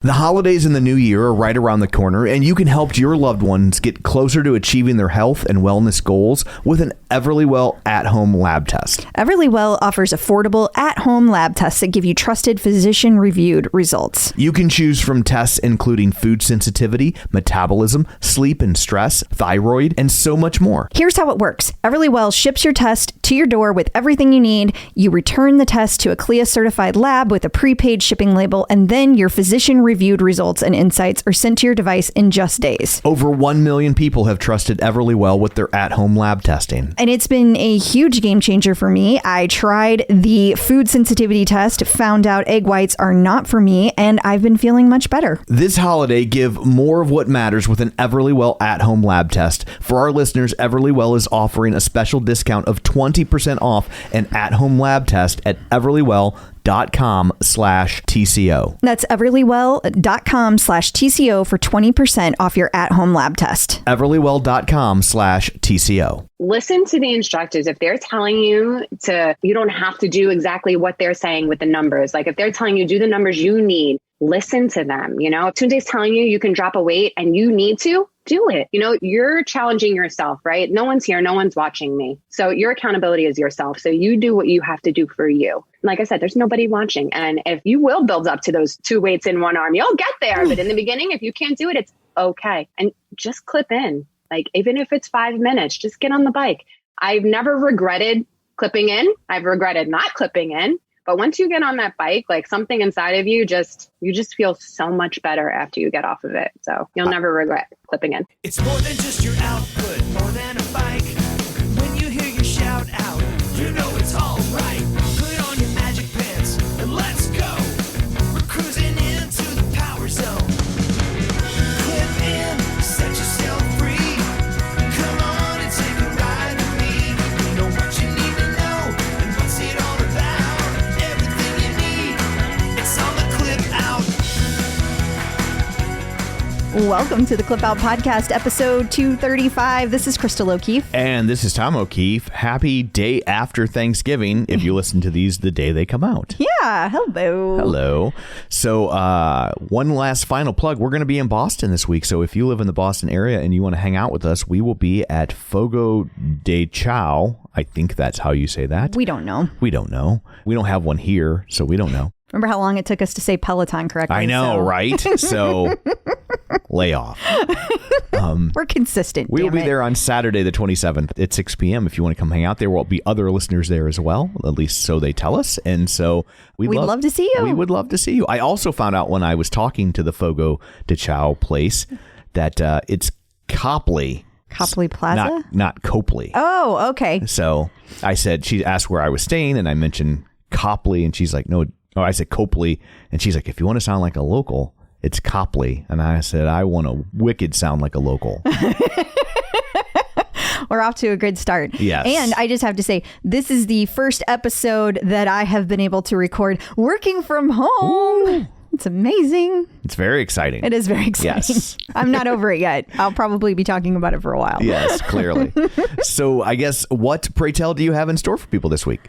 The holidays and the new year are right around the corner, and you can help your loved ones get closer to achieving their health and wellness goals with an Everlywell at-home lab test. Everlywell offers affordable at-home lab tests that give you trusted physician-reviewed results. You can choose from tests including food sensitivity, metabolism, sleep and stress, thyroid, and so much more. Here's how it works. Everlywell ships your test to your door with everything you need. You return the test to a CLIA-certified lab with a prepaid shipping label, and then your physician-reviewed results and insights are sent to your device in just days. Over 1 million people have trusted Everlywell with their at-home lab testing. And it's been a huge game changer for me. I tried the food sensitivity test, found out egg whites are not for me, and I've been feeling much better. This holiday, give more of what matters with an Everlywell at-home lab test. For our listeners, Everlywell is offering a special discount of 20% off an at-home lab test at everlywell.com/TCO. That's everlywell.com/TCO for 20% off your at-home lab test. everlywell.com/TCO. Listen to the instructors. If they're telling you you don't have to do exactly what they're saying with the numbers. Like if they're telling you do the numbers you need, listen to them. You know, if Tunde's telling you can drop a weight and you need to, do it. You know, you're challenging yourself, right? No one's here. No one's watching me. So your accountability is yourself. So you do what you have to do for you. Like I said, there's nobody watching. And if you will build up to those 2 weights in one arm, you'll get there. But in the beginning, if you can't do it, it's okay. And just clip in. Like, even if it's 5 minutes, just get on the bike. I've never regretted clipping in. I've regretted not clipping in. But once you get on that bike, like something inside of you just feel so much better after you get off of it. So you'll never regret clipping in. It's more than just your output, more than a bike. When you hear your shout out, you know it's all right. Put on your magic pants and let's go. We're cruising into the power zone. Clip in, set yourself free. Come on and take a ride with me. Know what you need to know and what's it all about. Everything you need, it's on the Clip Out. Welcome to the Clip Out Podcast, episode 235. This is Crystal O'Keefe. And this is Tom O'Keefe. Happy day after Thanksgiving, if you listen to these the day they come out. Yeah, hello. Hello. So one last final plug. We're going to be in Boston this week. So if you live in the Boston area and you want to hang out with us, we will be at Fogo de Chao. I think that's how you say that. We don't know. We don't know. We don't have one here, so we don't know. Remember how long it took us to say Peloton correctly? I know, right? So lay off. We're consistent. We will be there on Saturday, the 27th at 6 p.m. If you want to come hang out, there will be other listeners there as well. At least so they tell us. And so we'd love to see you. We would love to see you. I also found out when I was talking to the Fogo de Chao place that it's Copley. Copley Plaza? Not Copley. Oh, okay. So I said, she asked where I was staying and I mentioned Copley and she's like, no, I said Copley. And she's like, if you want to sound like a local, it's Copley. And I said, I want to wicked sound like a local. We're off to a good start. Yes. And I just have to say, this is the first episode that I have been able to record working from home. Ooh. It's amazing. It's very exciting. It is very exciting. Yes. I'm not over it yet. I'll probably be talking about it for a while. Yes, clearly. So I guess what, pray tell, do you have in store for people this week?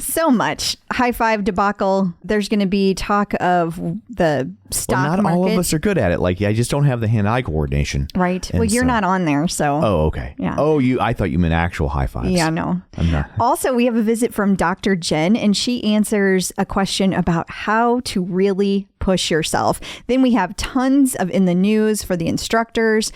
So much. High five debacle. There's going to be talk of the stock market. Not all of us are good at it. Like, I just don't have the hand-eye coordination. Right. And well, you're not on there, so. Oh, okay. Yeah. Oh, I thought you meant actual high fives. Yeah, no. I'm not. Also, we have a visit from Dr. Jen, and she answers a question about how to really push yourself. Then we have tons of in the news for the instructors.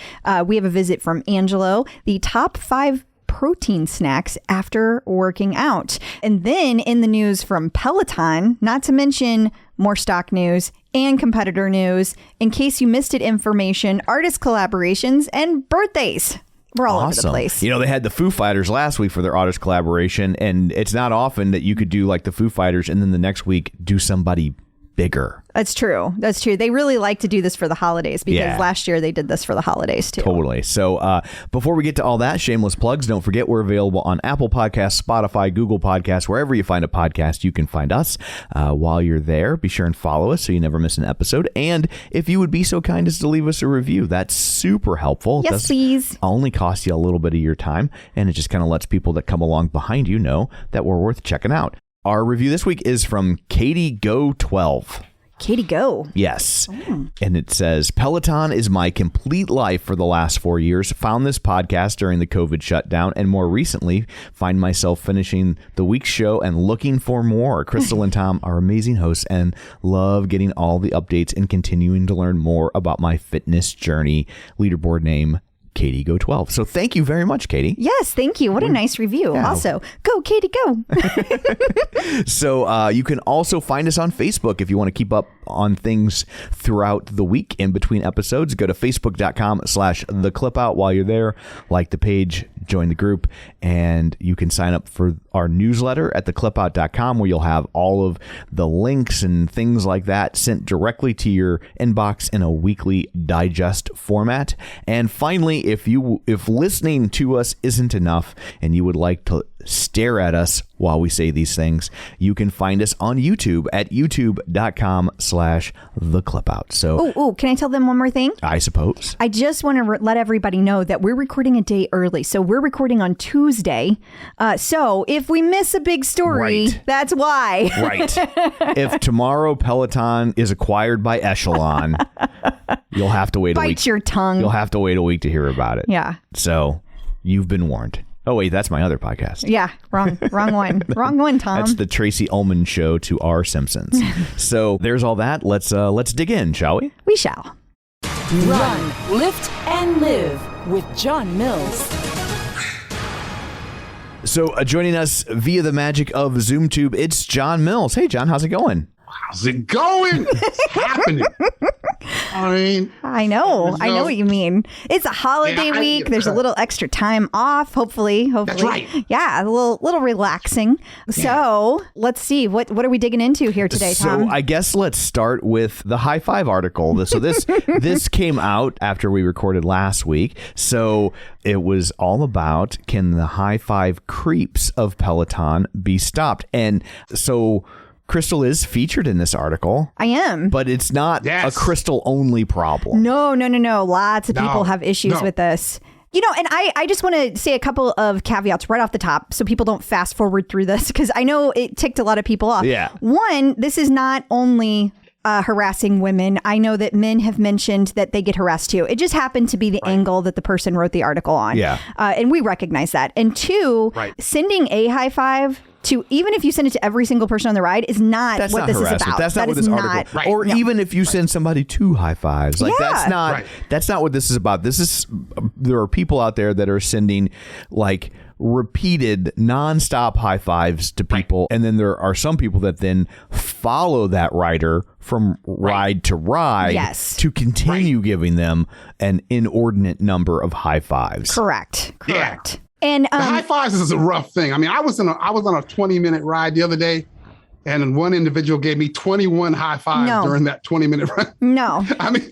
We have a visit from Angelo, the top 5 protein snacks after working out. And then in the news from Peloton, not to mention more stock news and competitor news, in case you missed it, information, artist collaborations, and birthdays. We're all over the place. You know, they had the Foo Fighters last week for their artist collaboration, and it's not often that you could do like the Foo Fighters and then the next week do somebody bigger. That's true. That's true. They really like to do this for the holidays because last year they did this for the holidays too. Totally. So before we get to all that, shameless plugs, don't forget we're available on Apple Podcasts, Spotify, Google Podcasts, wherever you find a podcast, you can find us. While you're there, be sure and follow us so you never miss an episode. And if you would be so kind as to leave us a review, that's super helpful. Yes, please. Only cost you a little bit of your time, and it just kind of lets people that come along behind you know that we're worth checking out. Our review this week is from Katie Go 12. Katie, go. Yes. And it says, Peloton is my complete life for the last 4 years. Found this podcast during the COVID shutdown, and more recently, find myself finishing the week's show and looking for more. Crystal and Tom are amazing hosts and love getting all the updates and continuing to learn more about my fitness journey. Leaderboard name, Katie Go 12. So thank you very much, Katie. Yes, thank you. What a nice review. Yeah. Also, go, Katie, go. So you can also find us on Facebook if you want to keep up on things throughout the week in between episodes. Go to facebook.com/theclipout while you're there. Like the page, join the group, and you can sign up for our newsletter at theclipout.com where you'll have all of the links and things like that sent directly to your inbox in a weekly digest format. And finally, if listening to us isn't enough and you would like to stare at us while we say these things, you can find us on YouTube at youtube.com/theclipout. So, Can I tell them one more thing? I suppose. I just want to let everybody know that we're recording a day early. So we're recording on Tuesday. So if we miss a big story, Right. that's why. Right. If tomorrow Peloton is acquired by Echelon, you'll have to wait a week. Bite your tongue. You'll have to wait a week to hear about it. Yeah. So you've been warned. Oh, wait, that's my other podcast. Yeah, wrong one. Wrong one, Tom. That's the Tracy Ullman Show to our Simpsons. So there's all that. Let's dig in, shall we? We shall. Run, lift, and live with John Mills. So joining us via the magic of ZoomTube, it's John Mills. Hey, John, how's it going? How's it going? It's happening. I know what you mean. It's a holiday Yeah, week. There's a little extra time off, hopefully. That's right. Yeah, a little relaxing. So let's see. What are we digging into here today, Tom? So I guess let's start with the high five article. So this came out after we recorded last week. So it was all about, can the high five creeps of Peloton be stopped? And so Crystal is featured in this article. I am. But it's not a Crystal only problem. No. Lots of people have issues with this. You know, and I just want to say a couple of caveats right off the top so people don't fast forward through this, because I know it ticked a lot of people off. Yeah. One, this is not only harassing women. I know that men have mentioned that they get harassed too. It just happened to be the angle that the person wrote the article on. Yeah. And we recognize that. And two, sending a high five to, even if you send it to every single person on the ride, is not That's what not this harassment. is about. That's not what this article. Right. Or even if you send somebody two high fives, like that's not what this is about. This is, there are people out there that are sending like repeated nonstop high fives to people, and then there are some people that then follow that rider from ride to ride to continue giving them an inordinate number of high fives. Correct. Yeah. And the high fives is a rough thing. I mean, I was on a 20-minute ride the other day, and one individual gave me 21 high fives during that 20-minute ride. No. I mean,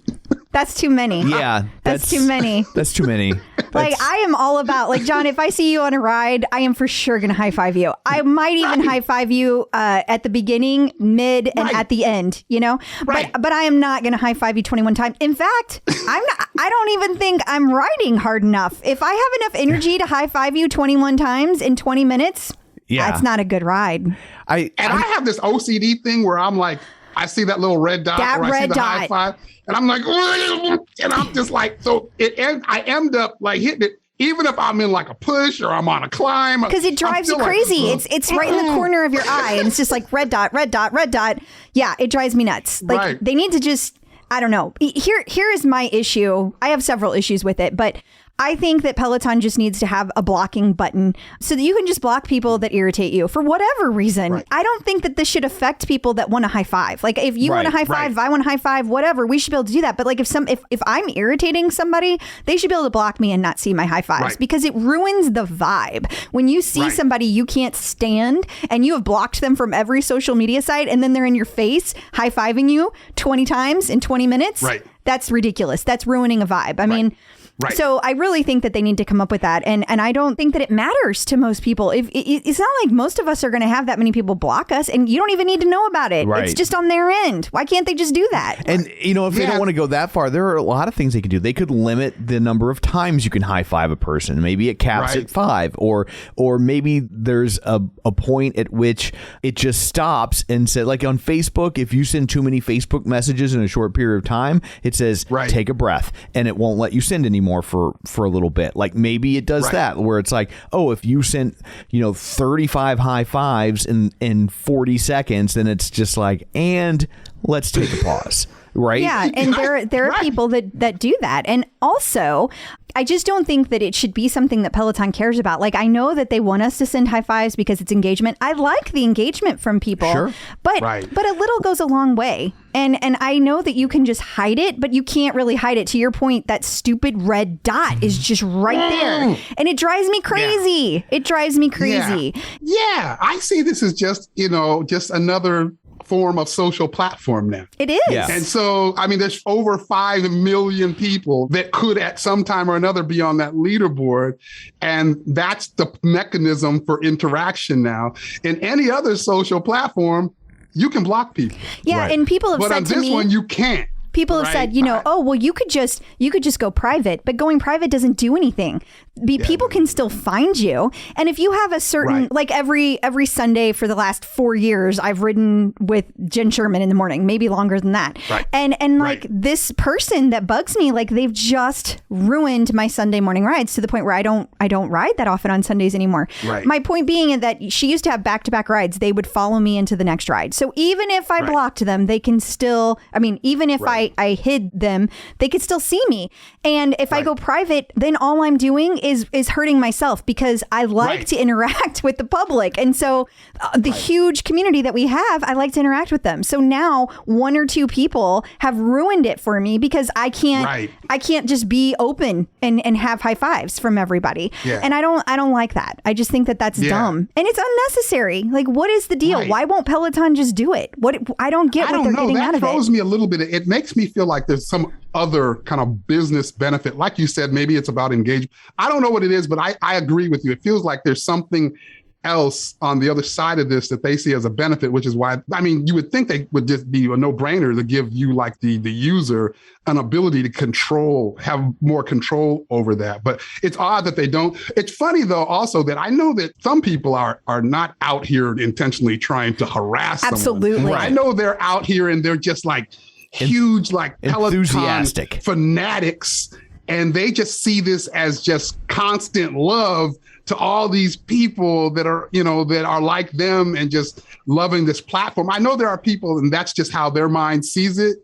that's too many. Yeah. That's too many. That's too many. Like, I am all about, like, John, if I see you on a ride, I am for sure going to high five you. I might even high five you at the beginning, mid, and at the end, you know? But I am not going to high five you 21 times. In fact, I don't even think I'm riding hard enough. If I have enough energy to high five you 21 times in 20 minutes, that's not a good ride. I have this OCD thing where I'm like, I see that little red dot, I see the high five, and I'm like, and I'm just like, so I end up like hitting it, even if I'm in like a push or I'm on a climb. Because it drives you crazy. Like, it's right in the corner of your eye, and it's just like red dot, red dot, red dot. Yeah, it drives me nuts. Like they need to just, I don't know. Here is my issue. I have several issues with it, but I think that Peloton just needs to have a blocking button so that you can just block people that irritate you for whatever reason. I don't think that this should affect people that want to high five. Like, if you want to high five, if I want to high five, whatever, we should be able to do that. But like, if I'm irritating somebody, they should be able to block me and not see my high fives because it ruins the vibe. When you see somebody you can't stand and you have blocked them from every social media site, and then they're in your face high fiving you 20 times in 20 minutes. That's ridiculous. That's ruining a vibe. I mean, Right. So I really think that they need to come up with that. And I don't think that it matters to most people. It's not like most of us are going to have that many people block us, and you don't even need to know about it. Right. It's just on their end. Why can't they just do that? And, if they don't want to go that far, there are a lot of things they could do. They could limit the number of times you can high five a person. Maybe it caps at 5, or maybe there's a point at which it just stops and said, like on Facebook, if you send too many Facebook messages in a short period of time, it says, take a breath, and it won't let you send anymore for a little bit. Like maybe it does that, where it's like, oh, if you sent 35 high fives in 40 seconds, then it's just like, and let's take a pause. Right. Yeah. And there are people that do that. And also, I just don't think that it should be something that Peloton cares about. Like, I know that they want us to send high fives because it's engagement. I like the engagement from people, but a little goes a long way. And I know that you can just hide it, but you can't really hide it. To your point, that stupid red dot is just right there. And it drives me crazy. Yeah. It drives me crazy. Yeah. I see this as just another form of social platform now. It is. Yeah. And so, I mean, there's over 5 million people that could at some time or another be on that leaderboard. And that's the mechanism for interaction now. In any other social platform, you can block people. Yeah. And people have said to me, but on this one, you can't. People have said, oh, well, you could just go private, but going private doesn't do anything. People can still find you. And if you have a certain, like every Sunday for the last 4 years, I've ridden with Jen Sherman in the morning, maybe longer than that. Right. And like this person that bugs me, like they've just ruined my Sunday morning rides to the point where I don't ride that often on Sundays anymore. Right. My point being that she used to have back-to-back rides. They would follow me into the next ride. So even if I blocked them, they can still, even if I hid them, they could still see me. And if I go private, then all I'm doing is hurting myself, because I like to interact with the public. And so the huge community that we have, I like to interact with them. So now 1 or 2 people have ruined it for me, because I can't just be open and have high fives from everybody. Yeah. And I don't like that. I just think that that's dumb. And it's unnecessary. Like, what is the deal? Why won't Peloton just do it? I don't get what they're getting out of it. That throws me a little bit. It makes me feel like there's some other kind of business benefit. Like you said, maybe it's about engagement. I don't know what it is, but I agree with you. It feels like there's something else on the other side of this that they see as a benefit, which is why, you would think they would just be a no-brainer to give you, like the user, an ability to have more control over that. But it's odd that they don't. It's funny, though, also, that I know that some people are not out here intentionally trying to harass someone. Absolutely. I know they're out here and they're just like huge, like Peloton fanatics. And they just see this as just constant love to all these people that are, that are like them and just loving this platform. I know there are people, and that's just how their mind sees it.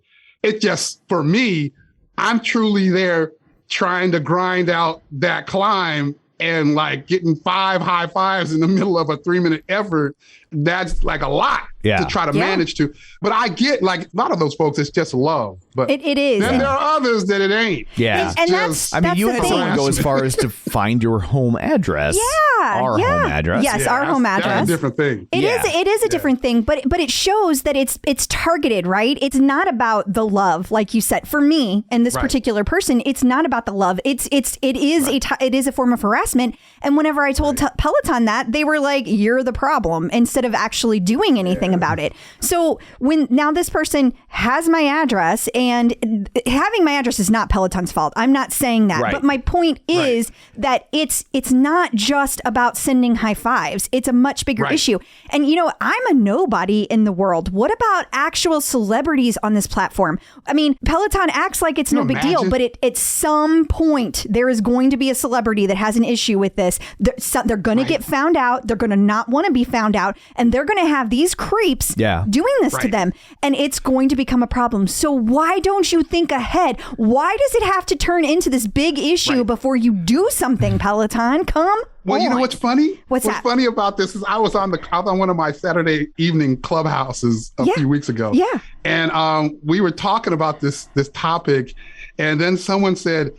It just, for me, I'm truly there trying to grind out that climb, and like getting 5 high fives in the middle of a 3-minute effort. That's like a lot to try to manage to. But I get, like, a lot of those folks, it's just love. But it is. Then there are others that it ain't. Yeah. And that's you had someone go as far as to find your home address. Our home address. Yes, our home address. That's a different thing. It is a different thing, but it shows that it's targeted, right? It's not about the love, like you said. For me and this particular person, it's not about the love. It is a form of harassment. And whenever I told Peloton that, they were like, "You're the problem," instead of actually doing anything about it. So now this person has my address, and having my address is not Peloton's fault. I'm not saying that, but my point is that it's not just about sending high fives. It's a much bigger issue. And I'm a nobody in the world. What about actual celebrities on this platform? Peloton acts like it's no big deal, but at some point there is going to be a celebrity that has an issue with this. They're going to get found out. They're going to not want to be found out, and they're going to have these creeps doing this to them, and it's going to become a problem. So why don't you think ahead? Why does it have to turn into this big issue before you do something, Peloton? Come Well, you know what's funny? What's funny about this is I was on one of my Saturday evening clubhouses a few weeks ago. Yeah. And we were talking about this topic, and then someone said,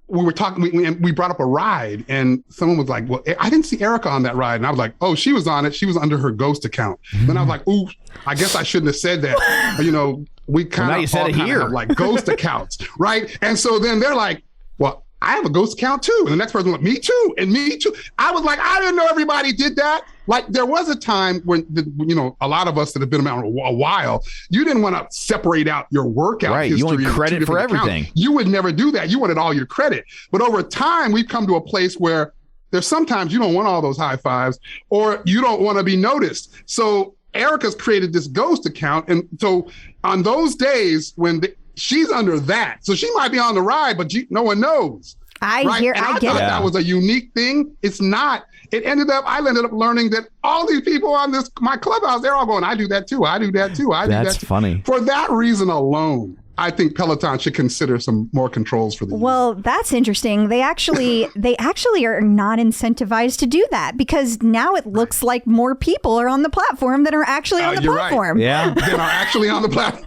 we were talking, we brought up a ride, and someone was like, well, I didn't see Erica on that ride. And I was like, oh, she was on it. She was under her ghost account. Then I was like, ooh, I guess I shouldn't have said that. You know, we kind of have like ghost accounts, right? And so then they're like, well, I have a ghost account too. And the next person was like, me too, and me too. I was like, I didn't know everybody did that. Like, there was a time when, you know, a lot of us that have been around a while, you didn't want to separate out your workout history. You want credit for everything. Accounts. You would never do that. You wanted all your credit. But over time, we've come to a place where there's sometimes you don't want all those high fives, or you don't want to be noticed. So Erica's created this ghost account. And so on those days when she's under that, so she might be on the ride, but no one knows. I thought that was a unique thing. It's not. I ended up learning that all these people on my clubhouse, they're all going, I do that too. I do that too. That's funny. For that reason alone, I think Peloton should consider some more controls for the youth. Well, that's interesting. They actually are not incentivized to do that, because now it looks like more people are on the platform than are actually on the platform. Right. Yeah. Than are actually on the platform.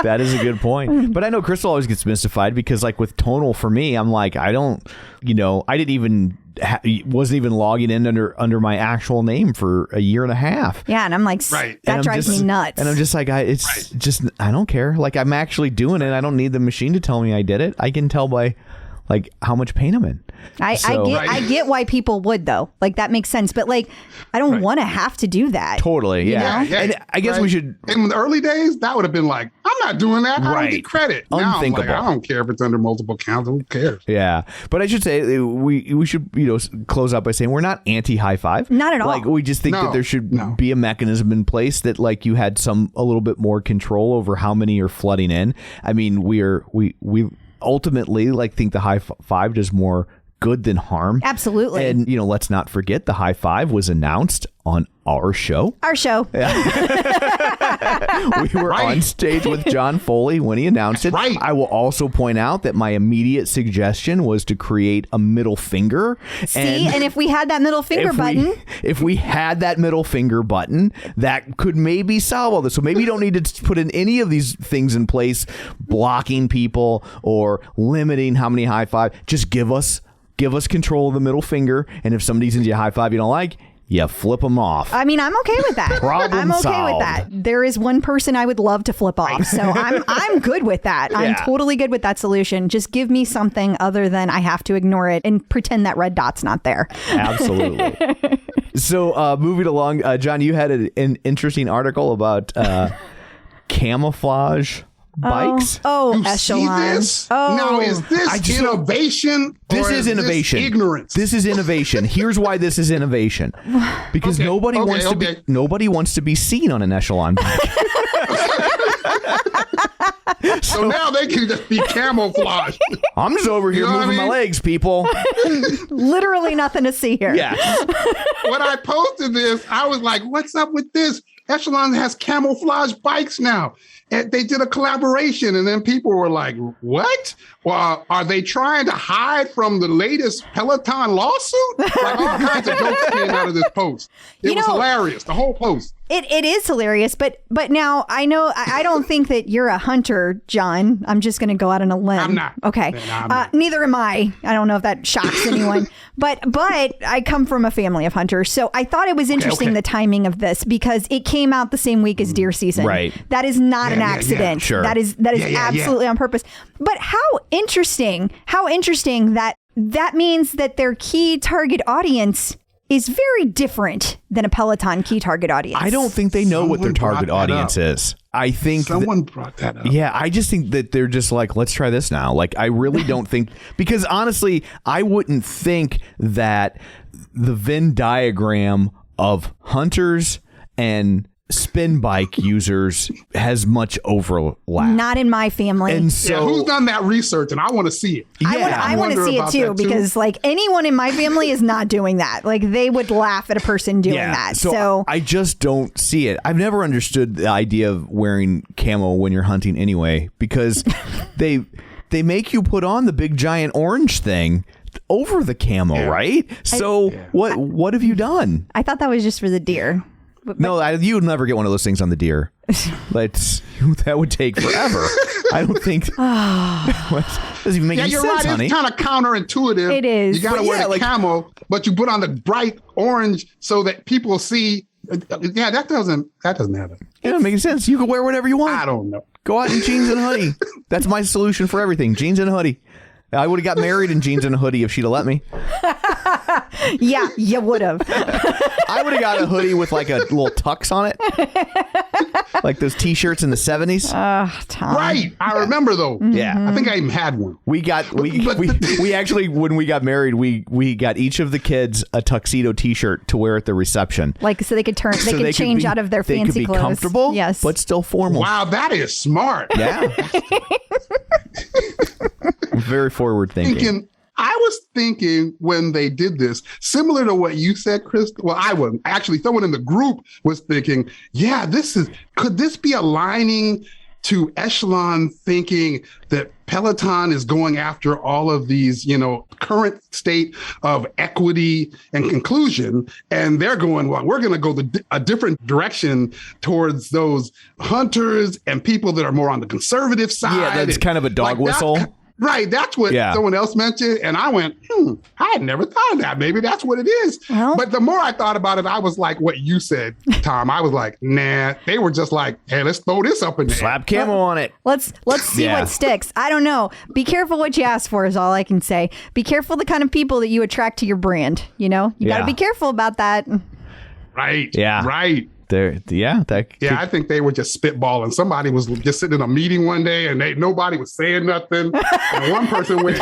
That is a good point. But I know Crystal always gets mystified, because like with Tonal, for me, I'm like, I didn't even wasn't even logging in under my actual name for a year and a half. Yeah, and I'm like, that drives me nuts. And I'm just like, I don't care. Like, I'm actually doing it. I don't need the machine to tell me I did it. I can tell by like how much pain I'm in. I get why people would, though. Like, that makes sense. But like, I don't want to have to do that. Totally. Yeah. You know? And I guess we should. In the early days, that would have been like, I'm not doing that. I don't get credit. Now I'm like, I don't care if it's under multiple accounts. Who cares? Yeah. But I should say we should, close out by saying we're not anti-high five. Not at all. Like, we just think that there should be a mechanism in place that like you had a little bit more control over how many are flooding in. I mean, we ultimately think the high five does more good than harm. Absolutely. And let's not forget, the high five was announced on our show. Yeah. We were on stage with John Foley when he announced it. Right. I will also point out that my immediate suggestion was to create a middle finger. And if we had that middle finger button. If we had that middle finger button, that could maybe solve all this. So maybe you don't need to put in any of these things in place, blocking people or limiting how many high five. Just give us control of the middle finger. And if somebody sends you a high five you don't like, yeah, flip them off. I mean, I'm okay with that. Problem solved. I'm okay with that. There is one person I would love to flip off, so I'm good with that. Yeah. I'm totally good with that solution. Just give me something other than I have to ignore it and pretend that red dot's not there. Absolutely. So moving along, John, you had an interesting article about camouflage bikes. Oh, Echelon. See this? Now, is this innovation? This is innovation. Ignorance. This is innovation. Here's why this is innovation. Because nobody wants to be seen on an Echelon bike. So now they can just be camouflaged. I'm just over here moving my legs, people. Literally nothing to see here. Yes. When I posted this, I was like, what's up with this? Echelon has camouflage bikes now. And they did a collaboration, and then people were like, what? Well, are they trying to hide from the latest Peloton lawsuit? Like, all kinds of jokes came out of this post. It was hilarious, the whole post. It is hilarious, but now I know I don't think that you're a hunter, John. I'm just going to go out on a limb. I'm not. Okay. Neither am I. I don't know if that shocks anyone, but I come from a family of hunters, so I thought it was interesting the timing of this, because it came out the same week as deer season. Right. That is not an accident. Sure. That is absolutely on purpose. But how interesting that means that their key target audience is very different than a Peloton key target audience. I don't think they know what their target audience is. I think someone brought that up. Yeah, I just think that they're just like, let's try this now. Like, I really don't think, because honestly, I wouldn't think that the Venn diagram of hunters and spin bike users has much overlap. Not in my family. And so, who's done that research? And I want to see it. Yeah, I want to see it too, because like anyone in my family is not doing that. Like, they would laugh at a person doing that. So I just don't see it. I've never understood the idea of wearing camo when you're hunting anyway, because they make you put on the big giant orange thing over the camo, right? So what have you done? I thought that was just for the deer. No, you would never get one of those things on the deer. That would take forever. I don't think. Doesn't even make any you're sense, right. honey. It's kind of counterintuitive. It is. You got to wear the camo, but you put on the bright orange so that people see. Yeah, that doesn't happen. It doesn't make sense. You can wear whatever you want. I don't know. Go out in jeans and hoodie. That's my solution for everything. Jeans and hoodie. I would have got married in jeans and a hoodie if she'd have let me. Yeah, you would have. I would have got a hoodie with like a little tux on it. Like those T-shirts in the 70s. Tom. Right. I remember those. Yeah. I think I even had one. We actually, when we got married, we got each of the kids a tuxedo T-shirt to wear at the reception. Like, so they could change out of their fancy clothes. They could be comfortable, yes, but still formal. Wow, that is smart. Yeah. Very forward thinking. I was thinking when they did this, similar to what you said, Chris. Well, I wasn't. Actually, someone in the group was thinking, yeah, could this be aligning to Echelon thinking that Peloton is going after all of these, current state of equity and inclusion, and they're going, well, we're going to go a different direction towards those hunters and people that are more on the conservative side. Yeah, that's kind of a dog whistle. Right, that's what someone else mentioned, and I went, I had never thought of that. Maybe that's what it is. Well, but the more I thought about it, I was like what you said, Tom. I was like, nah, they were just like, hey, let's throw this up in there. Slap camo on it. Let's see what sticks. I don't know. Be careful what you ask for is all I can say. Be careful the kind of people that you attract to your brand. You got to be careful about that. Right. Yeah. Right. I think they were just spitballing. Somebody was just sitting in a meeting one day and nobody was saying nothing. And one person went,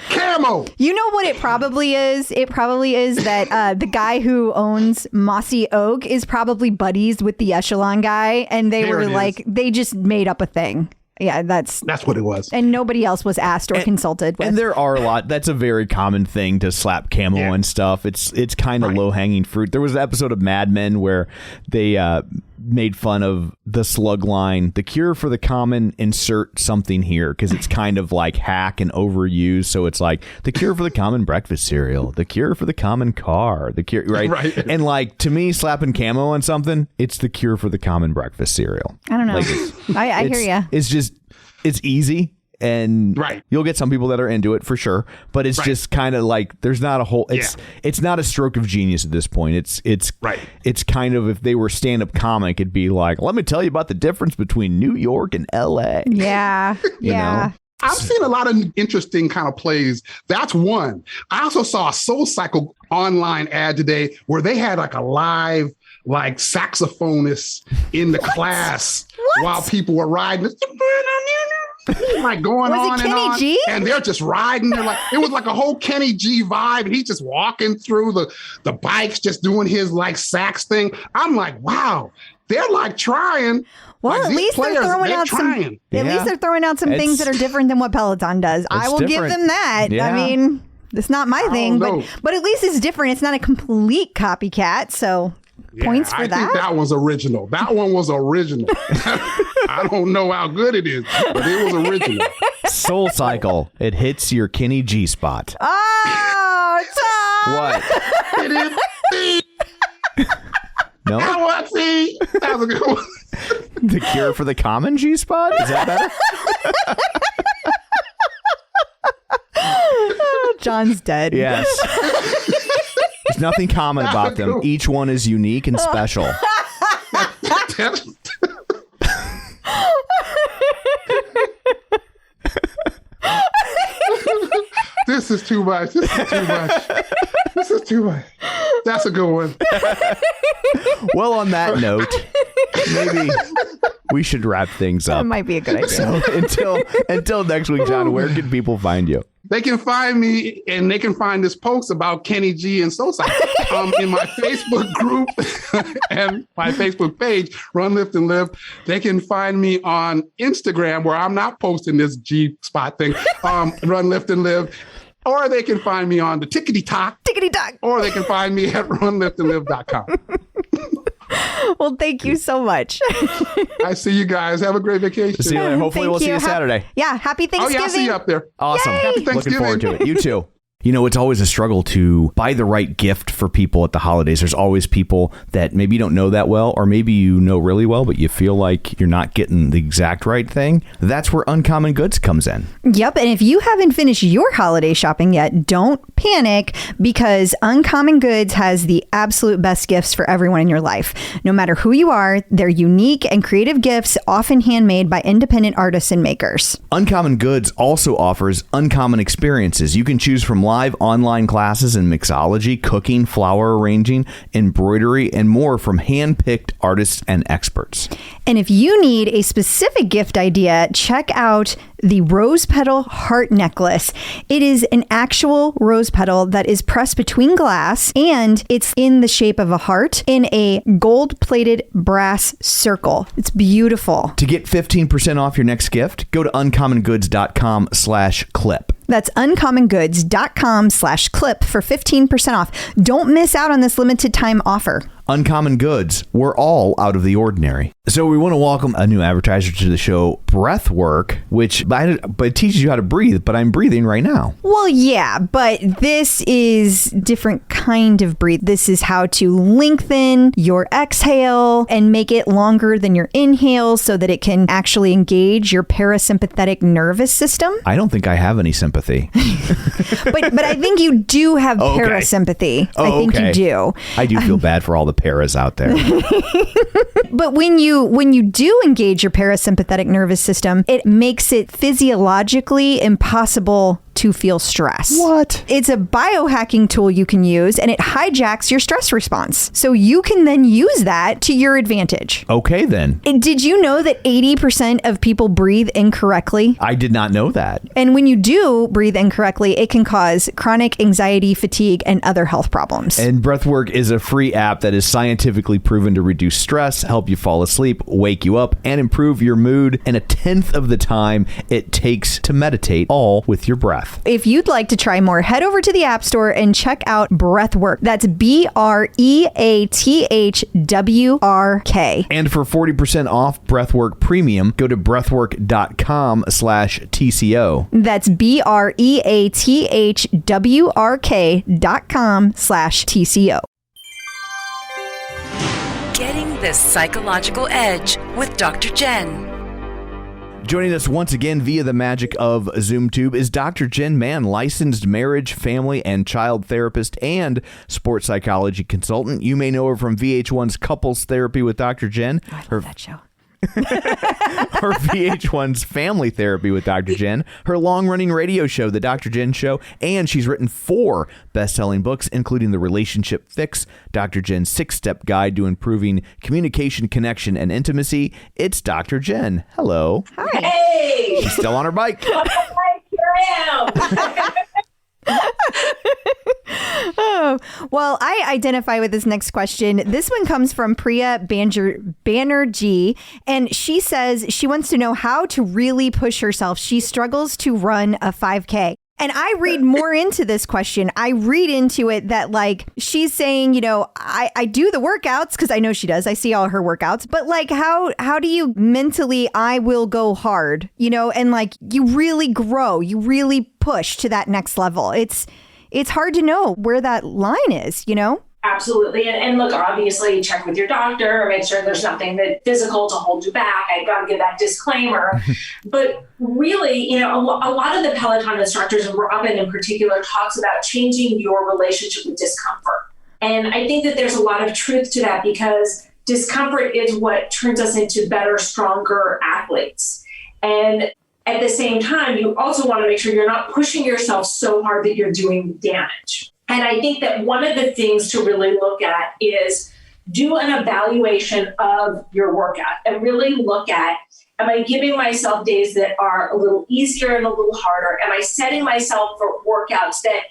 camo. You know what it probably is? It probably is that the guy who owns Mossy Oak is probably buddies with the Echelon guy. And they just made up a thing. Yeah, that's what it was. And nobody else was asked or consulted with. And there are a lot. That's a very common thing to slap camo and stuff. It's kind of low-hanging fruit. There was an episode of Mad Men where they made fun of the slug line, the cure for the common, insert something here, because it's kind of like hack and overused. So it's like the cure for the common breakfast cereal, the cure for the common car, the cure, right? And like, to me, slapping camo on something, it's the cure for the common breakfast cereal. I don't know. Like, I hear you. It's easy. And you'll get some people that are into it for sure, but it's just kind of like there's not a whole. It's not a stroke of genius at this point. It's kind of, if they were stand-up comic, it'd be like, let me tell you about the difference between New York and L.A. Yeah, you know? I've seen a lot of interesting kind of plays. That's one. I also saw a Soul Cycle online ad today where they had like a live saxophonist in the class while people were riding. Like going on and on, G? And they're just riding. They're like, it was like a whole Kenny G vibe, and he's just walking through the bikes, just doing his sax thing. I'm like, wow, they're like trying. Well, at least they're throwing out some. At least they're throwing out some things that are different than what Peloton does. I will give them that. Yeah. I mean, it's not my thing, but at least it's different. It's not a complete copycat. So. Points for that? I think that was original. That one was original. I don't know how good it is, but it was original. Soul Cycle. It hits your Kenny G spot. Oh, Tom! What? It is. No? That was a good one. The cure for the common G spot? Is that better? John's dead. Yes. There's nothing common about them. Each one is unique and special. This is too much. This is too much. That's a good one. Well, on that note, maybe we should wrap things up. That might be a good idea. So until next week, John, where can people find you? They can find me, and they can find this post about Kenny G and Soul Cycle in my Facebook group and my Facebook page, Run, Lift, and Live. They can find me on Instagram, where I'm not posting this G spot thing, Run, Lift, and Live. Or they can find me on the TikTok. Or they can find me at runliftandlive.com. Well, thank you so much. I see you guys. Have a great vacation. See you later. Hopefully we'll see you Saturday. Yeah. Happy Thanksgiving. Oh, yeah. I'll see you up there. Awesome. Happy Thanksgiving. Looking forward to it. You too. You know, it's always a struggle to buy the right gift for people at the holidays. There's always people that maybe you don't know that well, or maybe you know really well, but you feel like you're not getting the exact right thing. That's where Uncommon Goods comes in. Yep. And if you haven't finished your holiday shopping yet, don't panic, because Uncommon Goods has the absolute best gifts for everyone in your life. No matter who you are, they're unique and creative gifts, often handmade by independent artists and makers. Uncommon Goods also offers uncommon experiences. You can choose from live online classes in mixology, cooking, flower arranging, embroidery, and more from hand-picked artists and experts. And if you need a specific gift idea, check out the rose petal heart necklace. It is an actual rose petal that is pressed between glass, and it's in the shape of a heart in a gold-plated brass circle. It's beautiful. To get 15% off your next gift, go to uncommongoods.com/clip. That's uncommongoods.com/clip for 15% off. Don't miss out on this limited time offer. Uncommon Goods, we're all out of the ordinary. So we want to welcome a new advertiser to the show, Breathwork, which but it teaches you how to breathe, but I'm breathing right now. Well, yeah, but this is different kind of breathe. This is how to lengthen your exhale and make it longer than your inhale so that it can actually engage your parasympathetic nervous system. I don't think I have any sympathy. but I think you do have parasympathy. I think you do. I do feel bad for all the paras out there. But when you do engage your parasympathetic nervous system, it makes it physiologically impossible to feel stress. What? It's a biohacking tool you can use, and it hijacks your stress response. So you can then use that to your advantage. Okay, then. Did you know that 80% of people breathe incorrectly? I did not know that. And when you do breathe incorrectly, it can cause chronic anxiety, fatigue, and other health problems. And Breathwork is a free app that is scientifically proven to reduce stress, help you fall asleep, wake you up, and improve your mood in 1/10 of the time it takes to meditate, all with your breath. If you'd like to try more, head over to the App Store and check out Breathwork. That's BREATHWRK. And for 40% off Breathwork Premium, go to breathwork.com/TCO. That's BREATHWRK.com/TCO. Getting the psychological edge with Dr. Jen. Joining us once again via the magic of ZoomTube is Dr. Jen Mann, licensed marriage, family, and child therapist and sports psychology consultant. You may know her from VH1's Couples Therapy with Dr. Jen. I love that show. Her VH1's Family Therapy with Dr. Jen, her long-running radio show, The Dr. Jen Show, and she's written 4 best-selling books, including The Relationship Fix, Dr. Jen's 6-Step Guide to Improving Communication, Connection, and Intimacy. It's Dr. Jen. Hello. Hi. Hey! She's still on her bike. Here I am. Oh, well, I identify with this next question. This one comes from Priya Banerjee, and she says she wants to know how to really push herself. She struggles to run a 5K. And I read more into this question. I read into it that, like, she's saying, you know, I do the workouts because I know she does. I see all her workouts. But, like, how do you mentally, I will go hard, you know, and, like, you really grow. You really push to that next level. It's hard to know where that line is, you know? Absolutely. And look, obviously check with your doctor, make sure there's nothing that physical to hold you back. I've got to give that disclaimer. But really, you know, a lot of the Peloton instructors, and Robin in particular, talks about changing your relationship with discomfort. And I think that there's a lot of truth to that, because discomfort is what turns us into better, stronger athletes. And at the same time, you also want to make sure you're not pushing yourself so hard that you're doing damage. And I think that one of the things to really look at is do an evaluation of your workout and really look at, am I giving myself days that are a little easier and a little harder? Am I setting myself for workouts that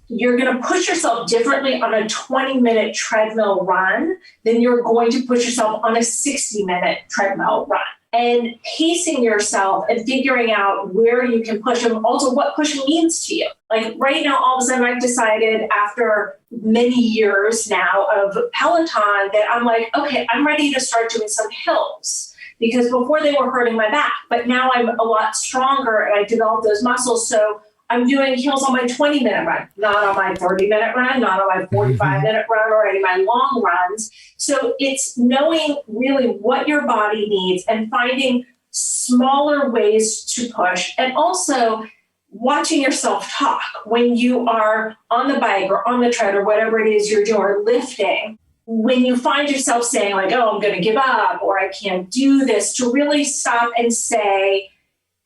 you're going to push yourself differently on a 20-minute treadmill run than you're going to push yourself on a 60-minute treadmill run? And pacing yourself and figuring out where you can push, and also what pushing means to you. Like right now, all of a sudden I've decided after many years now of Peloton that I'm like, okay, I'm ready to start doing some hills, because before they were hurting my back, but now I'm a lot stronger and I developed those muscles. So I'm doing heels on my 20-minute run, not on my 30-minute run, not on my 45-minute run or any of my long runs. So it's knowing really what your body needs and finding smaller ways to push, and also watching yourself talk when you are on the bike or on the tread or whatever it is you're doing, or lifting. When you find yourself saying like, oh, I'm going to give up or I can't do this, to really stop and say,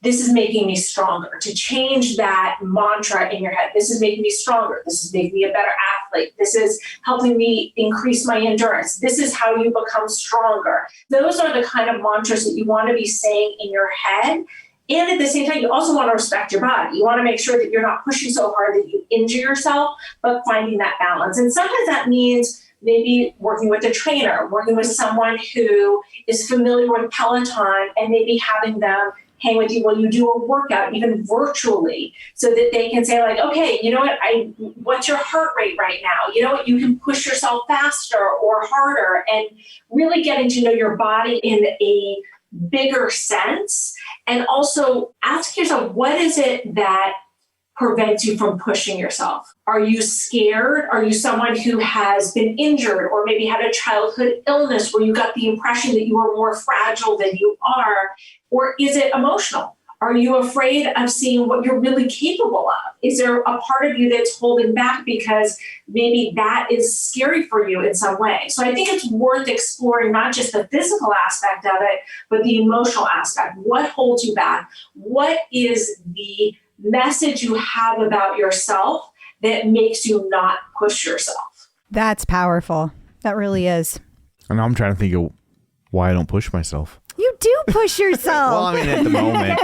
this is making me stronger, to change that mantra in your head. This is making me stronger. This is making me a better athlete. This is helping me increase my endurance. This is how you become stronger. Those are the kind of mantras that you want to be saying in your head. And at the same time, you also want to respect your body. You want to make sure that you're not pushing so hard that you injure yourself, but finding that balance. And sometimes that means maybe working with a trainer, working with someone who is familiar with Peloton, and maybe having them hang with you while you do a workout, even virtually, so that they can say like, okay, you know what, what's your heart rate right now? You know what, you can push yourself faster or harder, and really getting to know your body in a bigger sense. And also ask yourself, what is it that prevents you from pushing yourself? Are you scared? Are you someone who has been injured or maybe had a childhood illness where you got the impression that you are more fragile than you are? Or is it emotional? Are you afraid of seeing what you're really capable of? Is there a part of you that's holding back because maybe that is scary for you in some way? So I think it's worth exploring not just the physical aspect of it, but the emotional aspect. What holds you back? What is the message you have about yourself that makes you not push yourself? That's powerful. That really is. And now I'm trying to think of why I don't push myself. You do push yourself. Well, I mean, at the moment.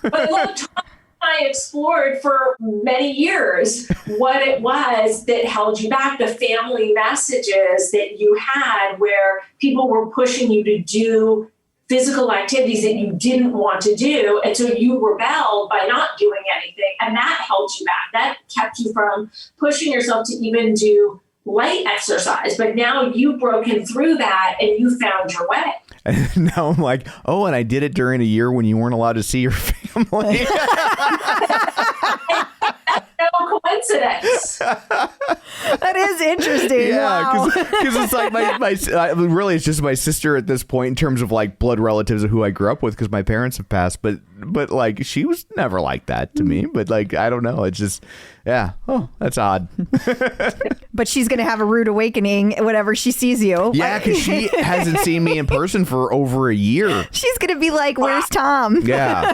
But look, Tom and I explored for many years what it was that held you back, the family messages that you had where people were pushing you to do physical activities that you didn't want to do. And so you rebelled by not doing anything. And that held you back. That kept you from pushing yourself to even do light exercise. But now you've broken through that and you found your way. And now I'm like, oh, and I did it during a year when you weren't allowed to see your family. No coincidence. That is interesting. Yeah, because it's like really it's just my sister at this point in terms of like blood relatives of who I grew up with, because my parents have passed, but like she was never like that to me. But like, I don't know, it's just, yeah, oh, that's odd. But she's gonna have a rude awakening whenever she sees you. Yeah, because she hasn't seen me in person for over a year. She's gonna be like, where's Tom? Yeah.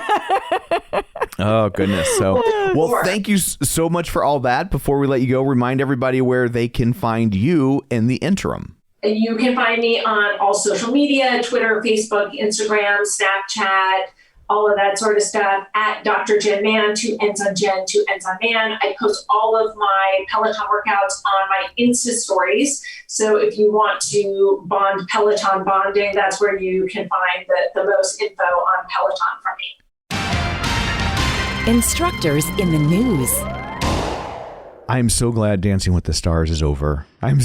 Oh, goodness. So, well, thank you so much for all that. Before we let you go, remind everybody where they can find you in the interim. You can find me on all social media, Twitter, Facebook, Instagram, Snapchat, all of that sort of stuff, at Dr. Jen Mann, 2 N's on Jen, 2 N's on Mann. I post all of my Peloton workouts on my Insta stories. So if you want to bond Peloton bonding, that's where you can find the most info on Peloton from me. Instructors in the news. I'm so glad Dancing with the Stars is over. I'm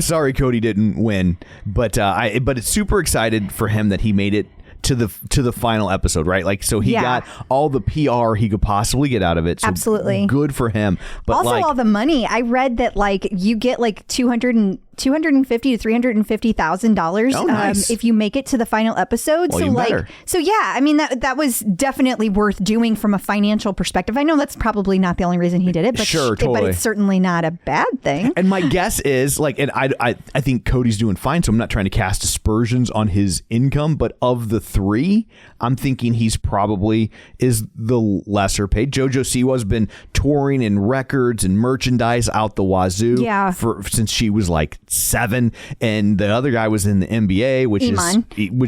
sorry Cody didn't win, but it's super excited for him that he made it to the final episode, right? Like, so he got all the PR he could possibly get out of it. So absolutely. Good for him. But also, all the money. I read that like you get like $250,000 to $350,000 if you make it to the final episode. Well, so like, better. So yeah, I mean that was definitely worth doing from a financial perspective. I know that's probably not the only reason he did it, but sure, totally. But it's certainly not a bad thing. And my guess is like, and I think Cody's doing fine, so I'm not trying to cast aspersions on his income, but of the three, I'm thinking he's probably is the lesser paid. JoJo Siwa's been touring and records and merchandise out the wazoo since she was like 7, and the other guy was in the NBA, which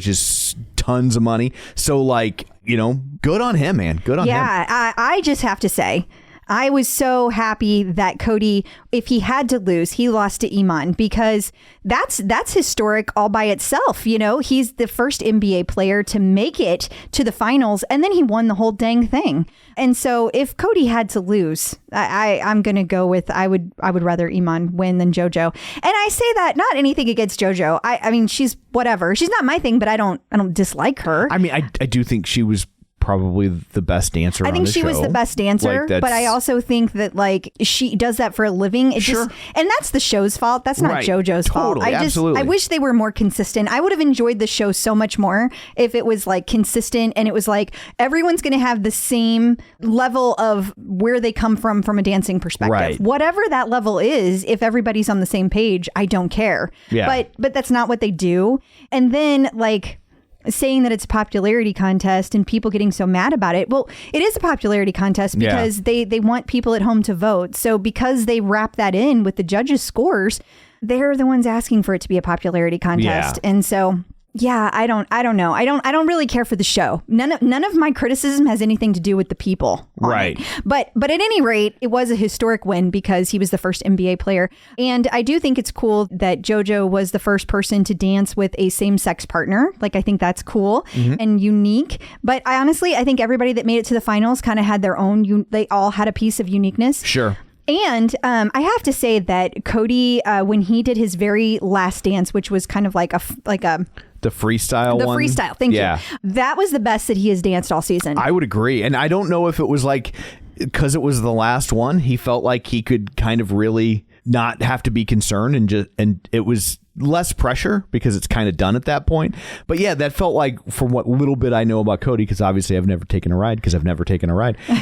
is tons of money. So like, you know, good on him, man. Good on him. Yeah, I just have to say, I was so happy that Cody, if he had to lose, he lost to Iman, because that's historic all by itself. You know, he's the first NBA player to make it to the finals, and then he won the whole dang thing. And so if Cody had to lose, I'm going to go with I would rather Iman win than JoJo. And I say that not anything against JoJo. I mean, she's whatever. She's not my thing, but I don't dislike her. I mean, I do think she was probably the best dancer on the show. I think she was the best dancer, but I also think that like she does that for a living. And that's the show's fault. That's not JoJo's fault. I wish they were more consistent. I would have enjoyed the show so much more if it was like consistent and it was like everyone's going to have the same level of where they come from a dancing perspective. Right. Whatever that level is, if everybody's on the same page, I don't care. Yeah. But that's not what they do. And then like saying that it's a popularity contest and people getting so mad about it. Well, it is a popularity contest because they want people at home to vote. So because they wrap that in with the judges' scores, they're the ones asking for it to be a popularity contest. And so I don't know. I don't really care for the show. None of my criticism has anything to do with the people. Right. But at any rate, it was a historic win because he was the first NBA player. And I do think it's cool that JoJo was the first person to dance with a same-sex partner. Like, I think that's cool and unique. But I think everybody that made it to the finals kind of had their own, they all had a piece of uniqueness. Sure. And I have to say that Cody, when he did his very last dance, which was kind of like a the freestyle one? The freestyle, thank you. That was the best that he has danced all season. I would agree. And I don't know if it was like, because it was the last one, he felt like he could kind of really not have to be concerned and it was less pressure because it's kind of done at that point. But yeah, that felt like, from what little bit I know about Cody, because obviously I've never taken a ride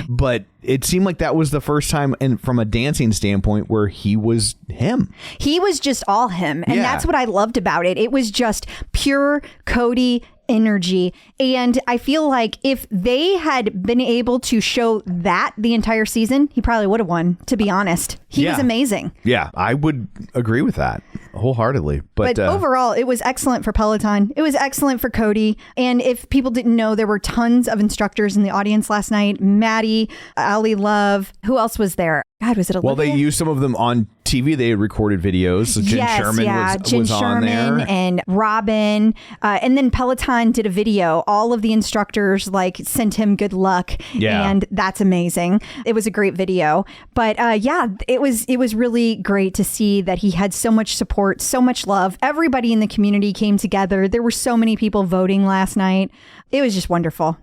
but it seemed like that was the first time, and from a dancing standpoint, where he was him. He was just all him. And that's what I loved about it. It was just pure Cody energy. And I feel like if they had been able to show that the entire season, he probably would have won, to be honest. He was amazing. Yeah, I would agree with that wholeheartedly. But overall, it was excellent for Peloton. It was excellent for Cody. And if people didn't know, there were tons of instructors in the audience last night. Maddie, Ali Love. Who else was there? God, was it Olivia? Well, they used some of them on TV. They had recorded videos. So Jen Sherman was on there. And Robin. And then Peloton did a video. All of the instructors like sent him good luck. Yeah. And that's amazing. It was a great video. But it was really great to see that he had so much support, so much love. Everybody in the community came together. There were so many people voting last night. It was just wonderful.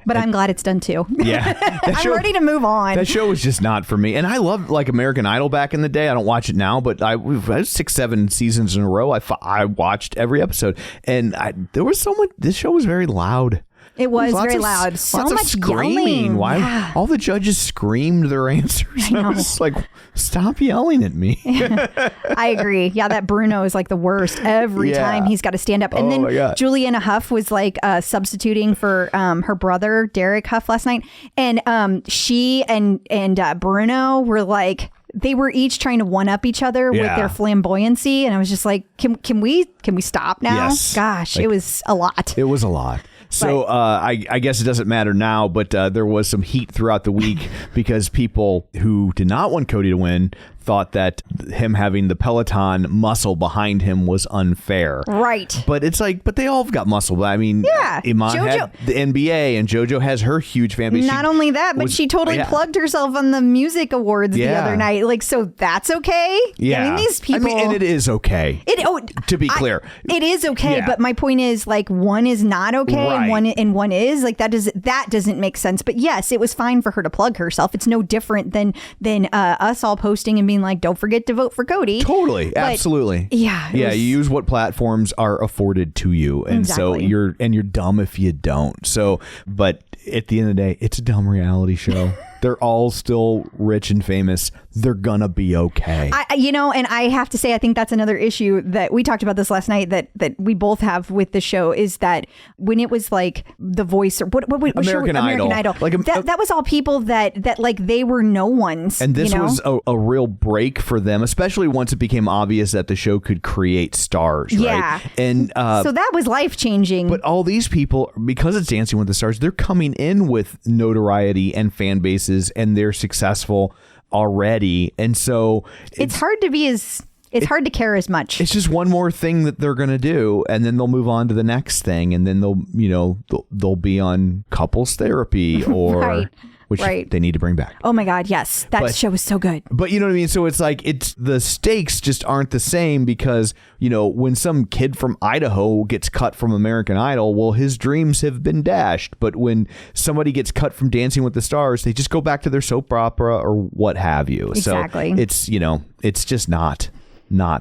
But I'm glad it's done too. Yeah. I'm ready to move on. That show was just not for me. And I loved like American Idol back in the day. I don't watch it now, but I was 6-7 seasons in a row. I watched every episode, and there was so much. This show was very loud. It was very loud. So much screaming. Yelling. Why? All the judges screamed their answers. I was just like, stop yelling at me. I agree. Yeah, that Bruno is like the worst. Every time he's got to stand up. And then Juliana Huff was like substituting for her brother, Derek Huff, last night. And she and Bruno were like, they were each trying to one up each other with their flamboyancy. And I was just like, can we stop now? Yes. Gosh, it was a lot. It was a lot. So I guess it doesn't matter now, but there was some heat throughout the week because people who did not want Cody to win thought that him having the Peloton muscle behind him was unfair. Right. But it's like, but they all have got muscle. I mean, Iman had the NBA and JoJo has her huge fan base. Not only that, but she totally plugged herself on the music awards the other night. Like, so that's okay? Yeah. I mean, these people. And it is okay. To be clear. It is okay, but my point is, like, one is not okay and one is. Like, that doesn't make sense. But yes, it was fine for her to plug herself. It's no different than us all posting and being like, don't forget to vote for Cody. Totally. But absolutely. Yeah. You use what platforms are afforded to you. And so you're dumb if you don't. So, but at the end of the day, it's a dumb reality show. They're all still rich and famous. They're gonna be okay. And I have to say, I think that's another issue that we talked about this last night that we both have with the show is that when it was like The Voice or what American Idol. Like that was all people that like they were no ones. And this was a real break for them, especially once it became obvious that the show could create stars. Yeah. Right? And so that was life changing. But all these people, because it's Dancing with the Stars, they're coming in with notoriety and fan bases, and they're successful already. And so it's hard to be as It's hard to care as much. It's just one more thing that they're going to do, and then they'll move on to the next thing, and then they'll be on couples therapy or Right. which they need to bring back. Oh my God, yes. That show was so good. But you know what I mean? So it's like the stakes just aren't the same because, when some kid from Idaho gets cut from American Idol, well, his dreams have been dashed. But when somebody gets cut from Dancing with the Stars, they just go back to their soap opera or what have you. Exactly. So it's just not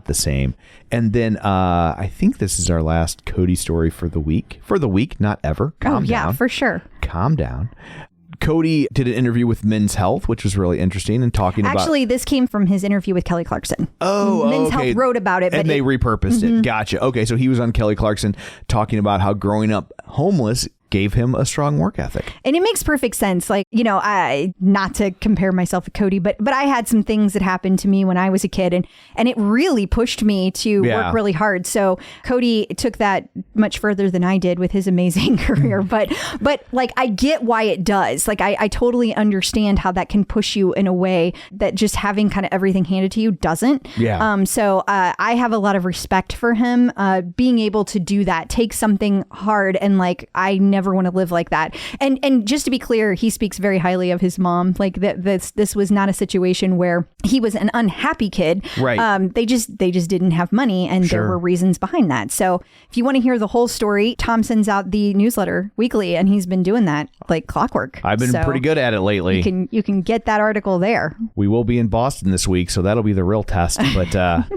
the same. And then I think this is our last Cody story for the week. For the week, not ever. Calm down. Yeah, for sure. Calm down. Cody did an interview with Men's Health, which was really interesting and talking about... Actually, this came from his interview with Kelly Clarkson. Men's Health wrote about it. And they repurposed it. Gotcha. Okay, so he was on Kelly Clarkson talking about how growing up homeless gave him a strong work ethic. And it makes perfect sense. Like, not to compare myself with Cody, but I had some things that happened to me when I was a kid and it really pushed me to work really hard. So Cody took that much further than I did with his amazing career. But like, I get why it does. Like, I totally understand how that can push you in a way that just having kind of everything handed to you doesn't. Yeah. So I have a lot of respect for him being able to do that, take something hard and like, I never want to live like that. And just to be clear, he speaks very highly of his mom. Like this was not a situation where he was an unhappy kid. Right. They just didn't have money, and there were reasons behind that. So if you want to hear the whole story, Tom sends out the newsletter weekly, and he's been doing that like clockwork. I've been pretty good at it lately. You can get that article there. We will be in Boston this week, so that'll be the real test. But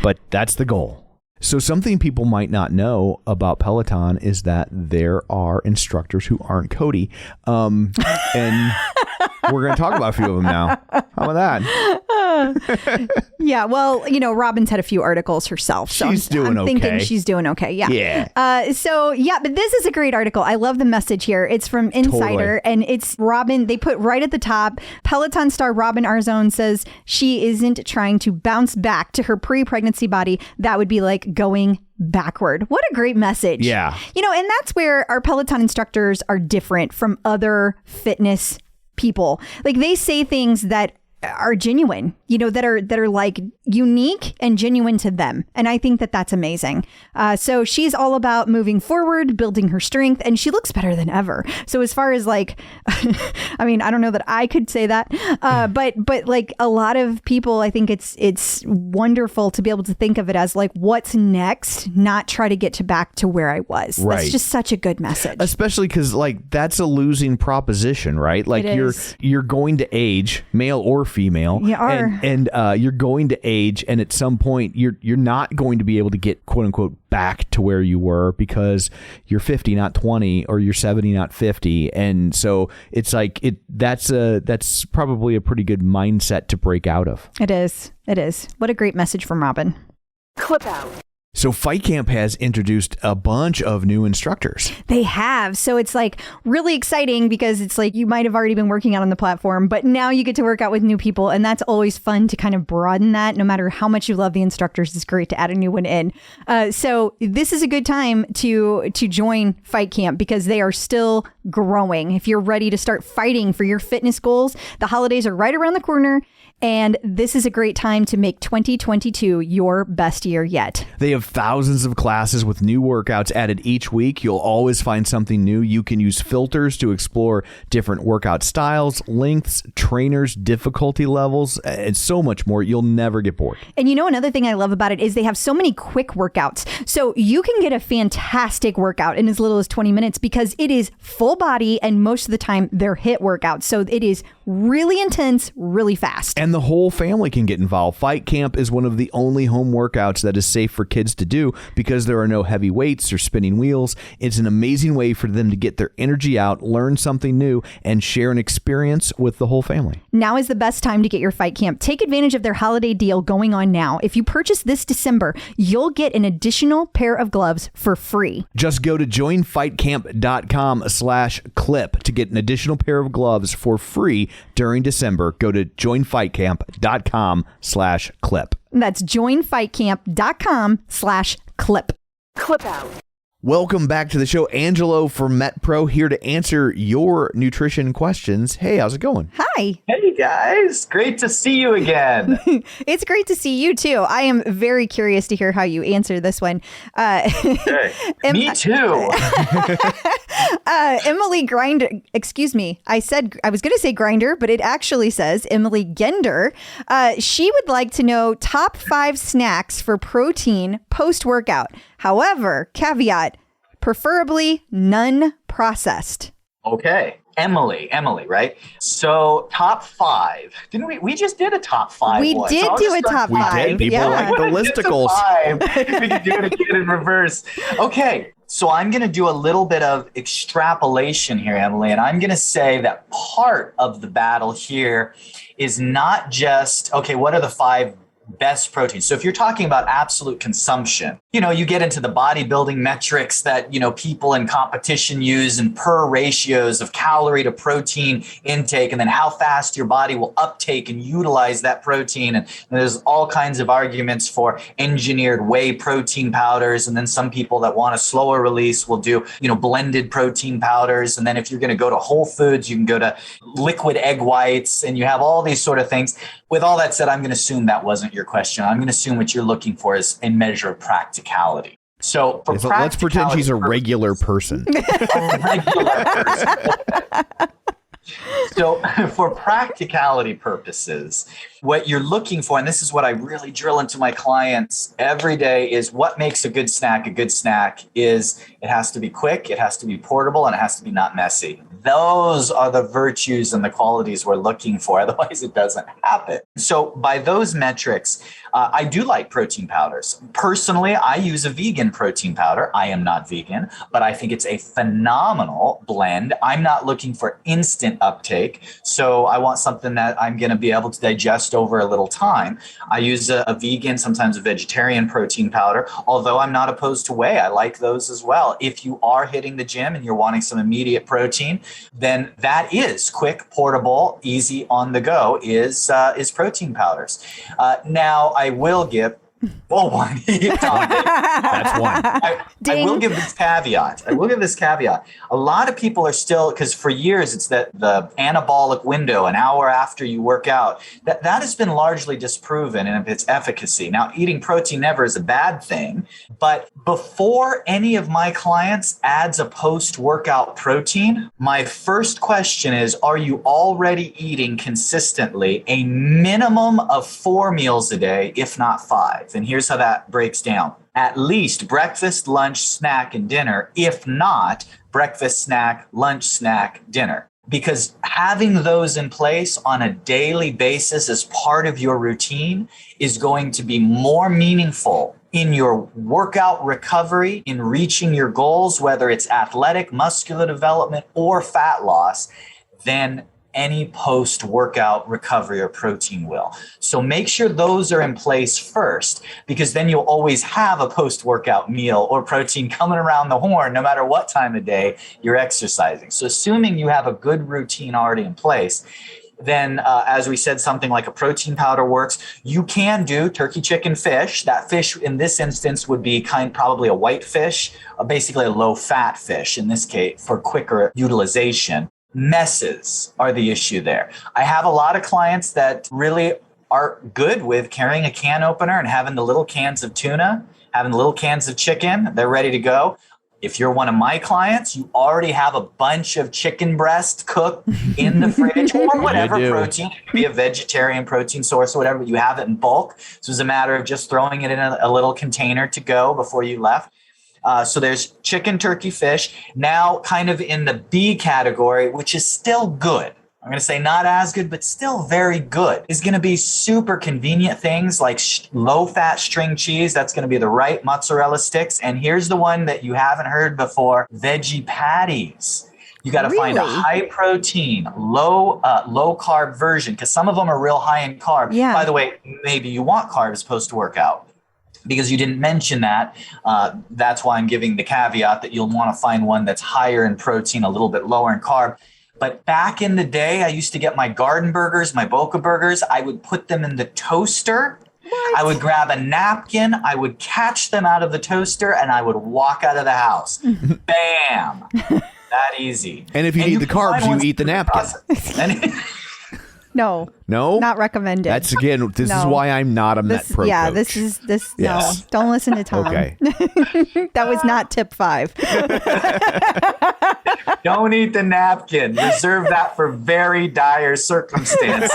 but that's the goal. So something people might not know about Peloton is that there are instructors who aren't Cody. And we're going to talk about a few of them now. How about that? Yeah, well, Robin's had a few articles herself. So she's doing I'm thinking she's doing okay. Yeah. Yeah. But this is a great article. I love the message here. It's from Insider, and it's Robin. They put right at the top, Peloton star Robin Arzón says she isn't trying to bounce back to her pre-pregnancy body. That would be like going backward. What a great message. Yeah. And that's where our Peloton instructors are different from other fitness people. Like, they say things that are genuine, that are like unique and genuine to them. And I think that that's amazing. So she's all about moving forward, building her strength, and she looks better than ever. So as far as like, I mean, I don't know that I could say that, but like a lot of people, I think it's wonderful to be able to think of it as like, what's next, not try to get back to where I was. Right. That's just such a good message. Especially because like that's a losing proposition, right? Like you're going to age, male or female. You are. And you're going to age, and at some point you're not going to be able to get quote unquote back to where you were because you're 50, not 20, or you're 70, not 50. And so it's like that's probably a pretty good mindset to break out of. It is. What a great message from Robin. Clip out. So Fight Camp has introduced a bunch of new instructors. They have. So it's like really exciting because it's like you might have already been working out on the platform, but now you get to work out with new people. And that's always fun to kind of broaden that. No matter how much you love the instructors, it's great to add a new one in. So this is a good time to join Fight Camp because they are still growing. If you're ready to start fighting for your fitness goals, the holidays are right around the corner. And this is a great time to make 2022 your best year yet. They have thousands of classes with new workouts added each week. You'll always find something new. You can use filters to explore different workout styles, lengths, trainers, difficulty levels, and so much more. You'll never get bored. And another thing I love about it is they have so many quick workouts. So you can get a fantastic workout in as little as 20 minutes because it is full body and most of the time they're HIIT workouts. So it is really intense, really fast. And the whole family can get involved. Fight Camp is one of the only home workouts that is safe for kids to do because there are no heavy weights or spinning wheels. It's an amazing way for them to get their energy out, learn something new, and share an experience with the whole family. Now is the best time to get your Fight Camp. Take advantage of their holiday deal going on now. If you purchase this December, you'll get an additional pair of gloves for free. Just go to joinfightcamp.com/clip to get an additional pair of gloves for free during December. Go to joinfightcamp.com/clip. That's joinfightcamp.com/clip. Clip out. Welcome back to the show. Angelo from MetPro here to answer your nutrition questions. Hey, how's it going? Hi. Hey guys, great to see you again. It's great to see you too. I am very curious to hear how you answer this one. Okay. Me too. Emily Grinder, excuse me. I was going to say Grinder, but it actually says Emily Gender. She would like to know top 5 snacks for protein post-workout. However, caveat, preferably none processed. Okay. Emily, right? So top 5. Didn't we? We just did a top 5. We did do a top 5. We did. People like the listicles. We can do it again in reverse. Okay. So I'm going to do a little bit of extrapolation here, Emily, and I'm going to say that part of the battle here is not just, okay, what are the 5 best proteins? So if you're talking about absolute consumption, you get into the bodybuilding metrics that, people in competition use and per ratios of calorie to protein intake, and then how fast your body will uptake and utilize that protein. And there's all kinds of arguments for engineered whey protein powders. And then some people that want a slower release will do, blended protein powders. And then if you're going to go to Whole Foods, you can go to liquid egg whites, and you have all these sort of things. With all that said, I'm going to assume that wasn't your question. I'm going to assume what you're looking for is a measure of practicality. So let's pretend she's a regular person. A regular person. So for practicality purposes, what you're looking for, and this is what I really drill into my clients every day, is what makes a good snack. A good snack is it has to be quick, it has to be portable, and it has to be not messy. Those are the virtues and the qualities we're looking for. Otherwise, it doesn't happen. So by those metrics, I do like protein powders. Personally, I use a vegan protein powder. I am not vegan, but I think it's a phenomenal blend. I'm not looking for instant uptake. So I want something that I'm going to be able to digest over a little time. I use a vegan, sometimes a vegetarian protein powder, although I'm not opposed to whey. I like those as well. If you are hitting the gym and you're wanting some immediate protein, then that is quick, portable, easy on the go is protein powders. Now, I will give one. That's one. I will give this caveat. A lot of people are still, because for years it's that the anabolic window, an hour after you work out, that has been largely disproven in its efficacy. Now, eating protein never is a bad thing, but before any of my clients adds a post-workout protein, my first question is, are you already eating consistently a minimum of 4 meals a day, if not 5? And here's how that breaks down. At least breakfast, lunch, snack, and dinner. If not, breakfast, snack, lunch, snack, dinner. Because having those in place on a daily basis as part of your routine is going to be more meaningful in your workout recovery, in reaching your goals, whether it's athletic, muscular development, or fat loss, than any post-workout recovery or protein will. So make sure those are in place first, because then you'll always have a post-workout meal or protein coming around the horn, no matter what time of day you're exercising. So assuming you have a good routine already in place, then as we said, something like a protein powder works. You can do turkey, chicken, fish. That fish in this instance would be probably a white fish, basically a low-fat fish in this case for quicker utilization. Messes are the issue there. I have a lot of clients that really are good with carrying a can opener and having the little cans of tuna, having the little cans of chicken. They're ready to go. If you're one of my clients, you already have a bunch of chicken breast cooked in the fridge or whatever protein. It could be a vegetarian protein source or whatever, but you have it in bulk. So it's a matter of just throwing it in a little container to go before you left. So there's chicken, turkey, fish. Now kind of in the B category, which is still good. I'm going to say not as good, but still very good, is going to be super convenient things like low-fat string cheese. That's going to be the right mozzarella sticks. And here's the one that you haven't heard before, veggie patties. You got to find a high protein, low carb version, because some of them are real high in carb. Yeah. By the way, maybe you want carbs post-workout. Because you didn't mention that, that's why I'm giving the caveat that you'll want to find one that's higher in protein, a little bit lower in carb. But back in the day, I used to get my garden burgers, my Boca burgers. I would put them in the toaster What? I would grab a napkin, I would catch them out of the toaster, and I would walk out of the house. Bam! That easy. And if you need the carbs, you eat the napkin. No. No? Not recommended. That's, again, this is why I'm not a MetPro Yeah, coach. this. Yes. No, don't listen to Tom. Okay. That was not tip 5. Don't eat the napkin. Reserve that for very dire circumstances.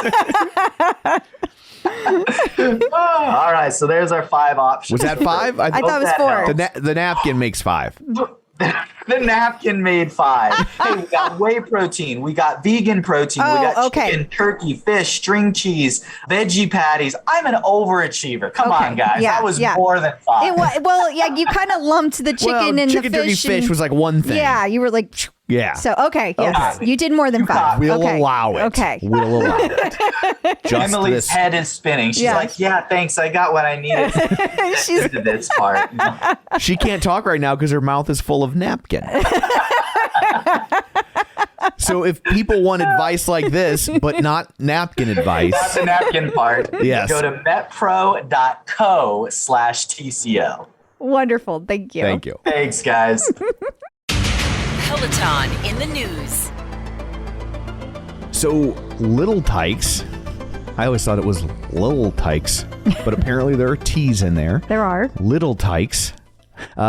All right, so there's our 5 options. Was that 5? I thought it was 4. The napkin makes 5. The napkin made 5. Hey, we got whey protein. We got vegan protein. We got chicken, turkey, fish, string cheese, veggie patties. I'm an overachiever. Come on, guys. Yeah, that was more than 5. You kind of lumped the chicken and chicken, the turkey, fish was like one thing. Yeah, you were like... Yeah. So, okay, yes. You did more than 5. We'll allow it. Okay. We'll allow it. Just Emily's head is spinning. She's like, yeah, thanks. I got what I needed to this part. She can't talk right now because her mouth is full of napkin. So if people want advice like this, but not napkin advice. Not the napkin part. Yes. Go to metpro.co/TCO. Wonderful. Thank you. Thank you. Thanks, guys. Peloton in the news. So Little Tykes, I always thought it was Little Tykes, but apparently there are T's in there. There are. Little Tykes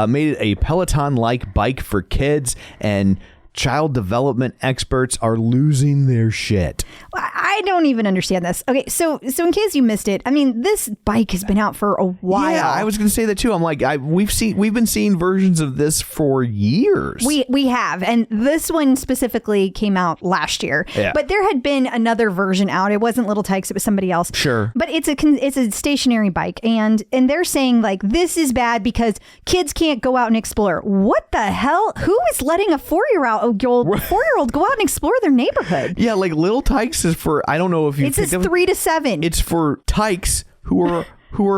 made it a Peloton-like bike for kids, and child development experts are losing their shit. I don't even understand this. Okay, so in case you missed it, I mean, this bike has been out for a while. Yeah, I was going to say that too. I'm like, we've been seeing versions of this for years. We have, and this one specifically came out last year. Yeah. But there had been another version out. It wasn't Little Tykes; it was somebody else. Sure. But it's a stationary bike, and they're saying like this is bad because kids can't go out and explore. What the hell? Who is letting a 4-year-old go out and explore their neighborhood? Yeah, like Little Tykes is for, I don't know if you. It says 3 to 7. It's for tykes who are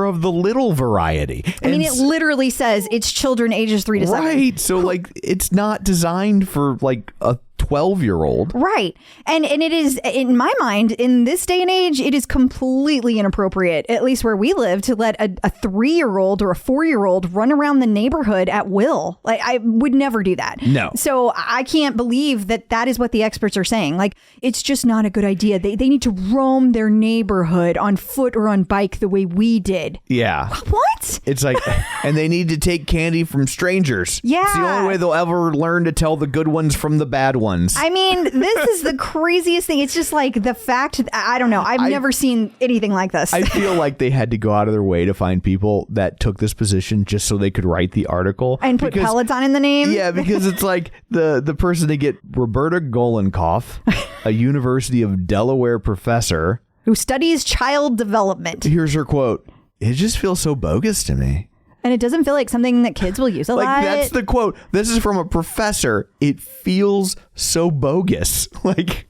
of the little variety. I mean, it literally says it's children ages 3 to 7. Right. So like, it's not designed for like a 12-year-old. Right. And it is, in my mind, in this day and age, it is completely inappropriate, at least where we live, to let a 3-year-old or a 4-year-old run around the neighborhood at will. Like, I would never do that. No. So I can't believe that is what the experts are saying. Like, it's just not a good idea. They need to roam their neighborhood on foot or on bike the way we did. Yeah. What? It's like, and they need to take candy from strangers. Yeah. It's the only way they'll ever learn to tell the good ones from the bad ones. I mean, this is the craziest thing. It's just like the fact, I don't know. I've never seen anything like this. I feel like they had to go out of their way to find people that took this position just so they could write the article. And put Peloton in the name? Yeah, because it's like the person they get, Roberta Golenkoff, a University of Delaware professor. Who studies child development. Here's her quote. It just feels so bogus to me. And it doesn't feel like something that kids will use a lot. Like, that's the quote. This is from a professor. It feels so bogus. Like,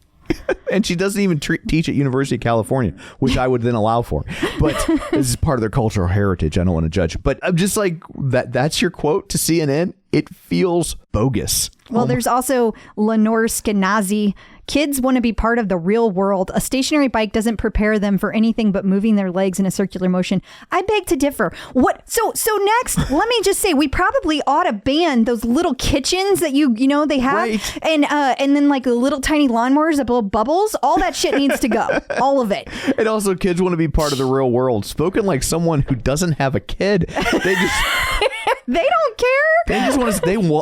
and she doesn't even teach at University of California, which I would then allow for. But this is part of their cultural heritage. I don't want to judge. But I'm just like, that's your quote to CNN? It feels bogus. Well, there's also Lenore Skenazy. Kids want to be part of the real world. A stationary bike doesn't prepare them for anything but moving their legs in a circular motion. I beg to differ. What? So next, let me just say, we probably ought to ban those little kitchens that you know they have, right. And then like the little tiny lawnmowers that blow bubbles. All that shit needs to go. All of it. And also, kids want to be part of the real world. Spoken like someone who doesn't have a kid. They just. They don't care. They just want to.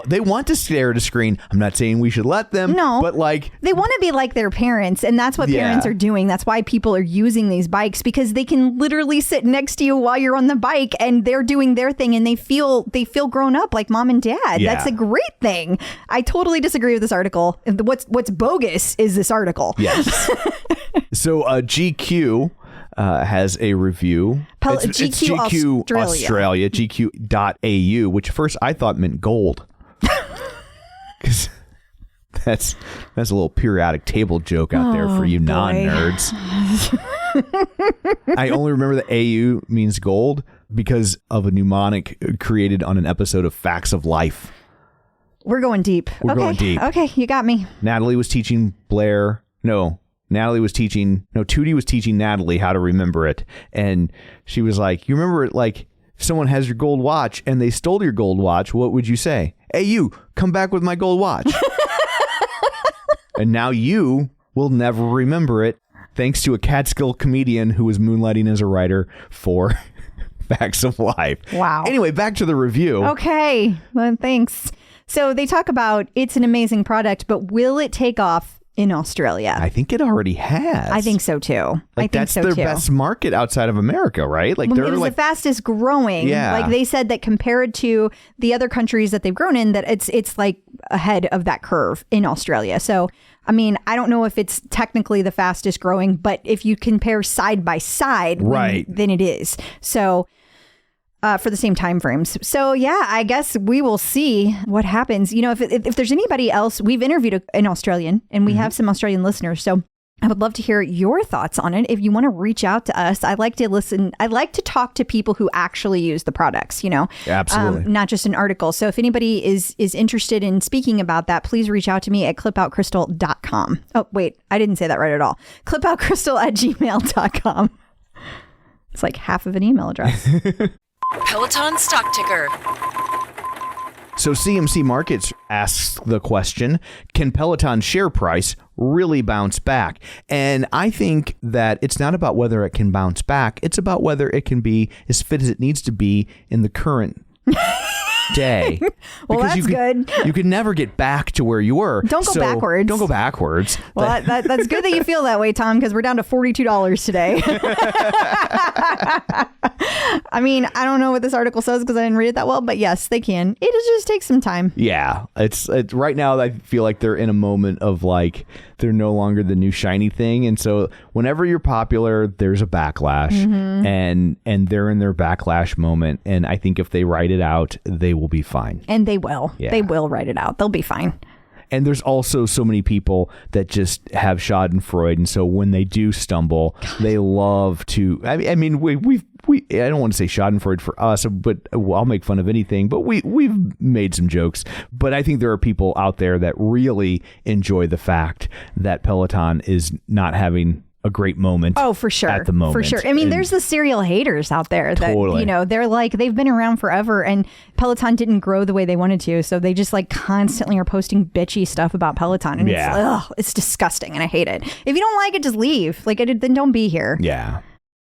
They want to stare at a screen. I'm not saying we should let them. No, but like they want to be like their parents, and that's what parents are doing. That's why people are using these bikes, because they can literally sit next to you while you're on the bike, and they're doing their thing, and they feel grown up like mom and dad. Yeah. That's a great thing. I totally disagree with this article. What's bogus is this article. Yes. So GQ. Has a review. It's GQ Australia, GQ.au, which at first I thought meant gold. Because that's a little periodic table joke out there for you non-nerds. I only remember that AU means gold because of a mnemonic created on an episode of Facts of Life. We're going deep. We're going deep. Okay, you got me. Natalie was teaching Blair. No. Tootie was teaching Natalie how to remember it. And she was like, you remember it like if someone has your gold watch and they stole your gold watch, what would you say? Hey, you, come back with my gold watch. And now you will never remember it, thanks to a Catskill comedian who was moonlighting as a writer for Facts of Life. Wow. Anyway, back to the review. Okay, well, thanks. So they talk about it's an amazing product, but will it take off in Australia? I think it already has. I think so too. That's their best market outside of America, right? Like it was the fastest growing. Yeah. Like they said that compared to the other countries that they've grown in, that it's like ahead of that curve in Australia. So, I mean, I don't know if it's technically the fastest growing, but if you compare side by side, right, then it is. So for the same time frames. So yeah, I guess we will see what happens. You know, if there's anybody else, we've interviewed an Australian and we have some Australian listeners. So I would love to hear your thoughts on it. If you want to reach out to us, I like to listen. I like to talk to people who actually use the products, you know, absolutely, not just an article. So if anybody is interested in speaking about that, please reach out to me at clipoutcrystal.com. Oh, wait, I didn't say that right at all. clipoutcrystal@gmail.com. It's like half of an email address. Peloton stock ticker. So CMC Markets asks the question, can Peloton's share price really bounce back? And I think that it's not about whether it can bounce back. It's about whether it can be as fit as it needs to be in the current day. Well, that's good. You can never get back to where you were. Don't go backwards. Don't go backwards. Well, that's good that you feel that way, Tom, because we're down to $42 today. I mean, I don't know what this article says because I didn't read it that well, but yes, they can. It just takes some time. Yeah, it's right now. I feel like they're in a moment of like they're no longer the new shiny thing, and so whenever you're popular, there's a backlash, and they're in their backlash moment. And I think if they write it out, they will be fine. And they will. Yeah. They will write it out. They'll be fine. And there's also so many people that just have Schadenfreude, and so when they do stumble, they love to. I mean, we I don't want to say Schadenfreude for us, but I'll make fun of anything. But we've made some jokes. But I think there are people out there that really enjoy the fact that Peloton is not having a great moment. Oh, for sure. At the moment. For sure. I mean, there's the serial haters out there that, totally. You know, they're like, they've been around forever and Peloton didn't grow the way they wanted to. So they just like constantly are posting bitchy stuff about Peloton. And it's disgusting and I hate it. If you don't like it, just leave. Like, then don't be here. Yeah.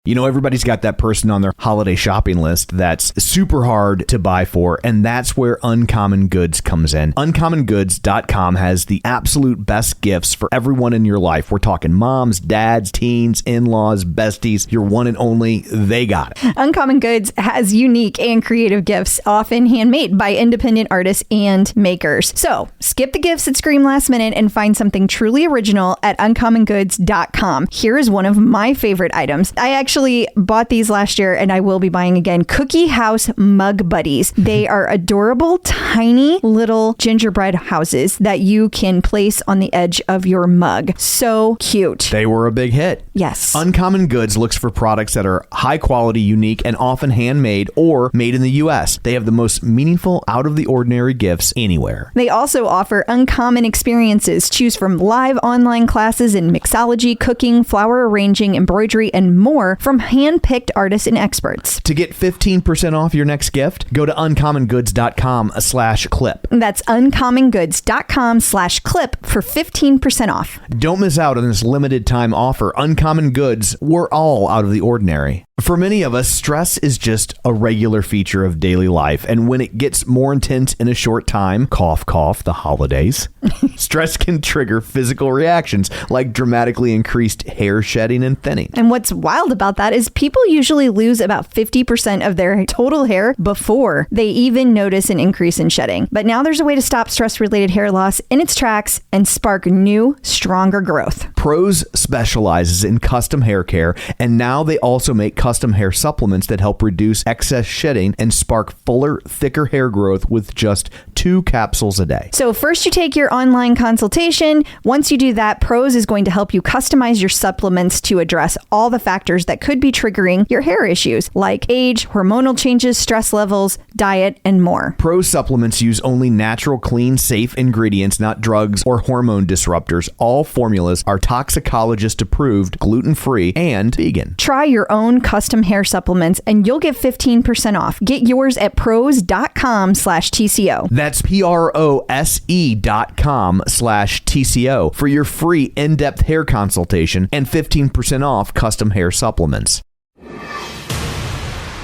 You know, everybody's got that person on their holiday shopping list that's super hard to buy for, and that's where Uncommon Goods comes in. UncommonGoods.com has the absolute best gifts for everyone in your life. We're talking moms, dads, teens, in-laws, besties, your one and only, they got it. Uncommon Goods has unique and creative gifts, often handmade by independent artists and makers. So skip the gifts that scream last minute and find something truly original at UncommonGoods.com. Here is one of my favorite items. I actually bought these last year and I will be buying again. Cookie House Mug Buddies. They are adorable, tiny little gingerbread houses that you can place on the edge of your mug. So cute. They were a big hit. Yes. Uncommon Goods looks for products that are high quality, unique, and often handmade or made in the U.S. They have the most meaningful, out of the ordinary gifts anywhere. They also offer uncommon experiences. Choose from live online classes in mixology, cooking, flower arranging, embroidery, and more from hand-picked artists and experts. To get 15% off your next gift, go to uncommongoods.com/clip. That's uncommongoods.com/clip for 15% off. Don't miss out on this limited time offer. Uncommon Goods, we're all out of the ordinary. For many of us, stress is just a regular feature of daily life. And when it gets more intense in a short time, cough, cough, the holidays, stress can trigger physical reactions like dramatically increased hair shedding and thinning. And what's wild about that is people usually lose about 50% of their total hair before they even notice an increase in shedding. But now there's a way to stop stress-related hair loss in its tracks and spark new, stronger growth. Pros specializes in custom hair care, and now they also make custom hair supplements that help reduce excess shedding and spark fuller, thicker hair growth with just 2 capsules a day. So first you take your online consultation. Once you do that, Prose is going to help you customize your supplements to address all the factors that could be triggering your hair issues, like age, hormonal changes, stress levels, diet, and more. Prose supplements use only natural, clean, safe ingredients, not drugs or hormone disruptors. All formulas are toxicologist approved, gluten-free, and vegan. Try your own custom hair supplements and you'll get 15% off. Get yours at prose.com/TCO. That's prose.com/TCO for your free in-depth hair consultation and 15% off custom hair supplements.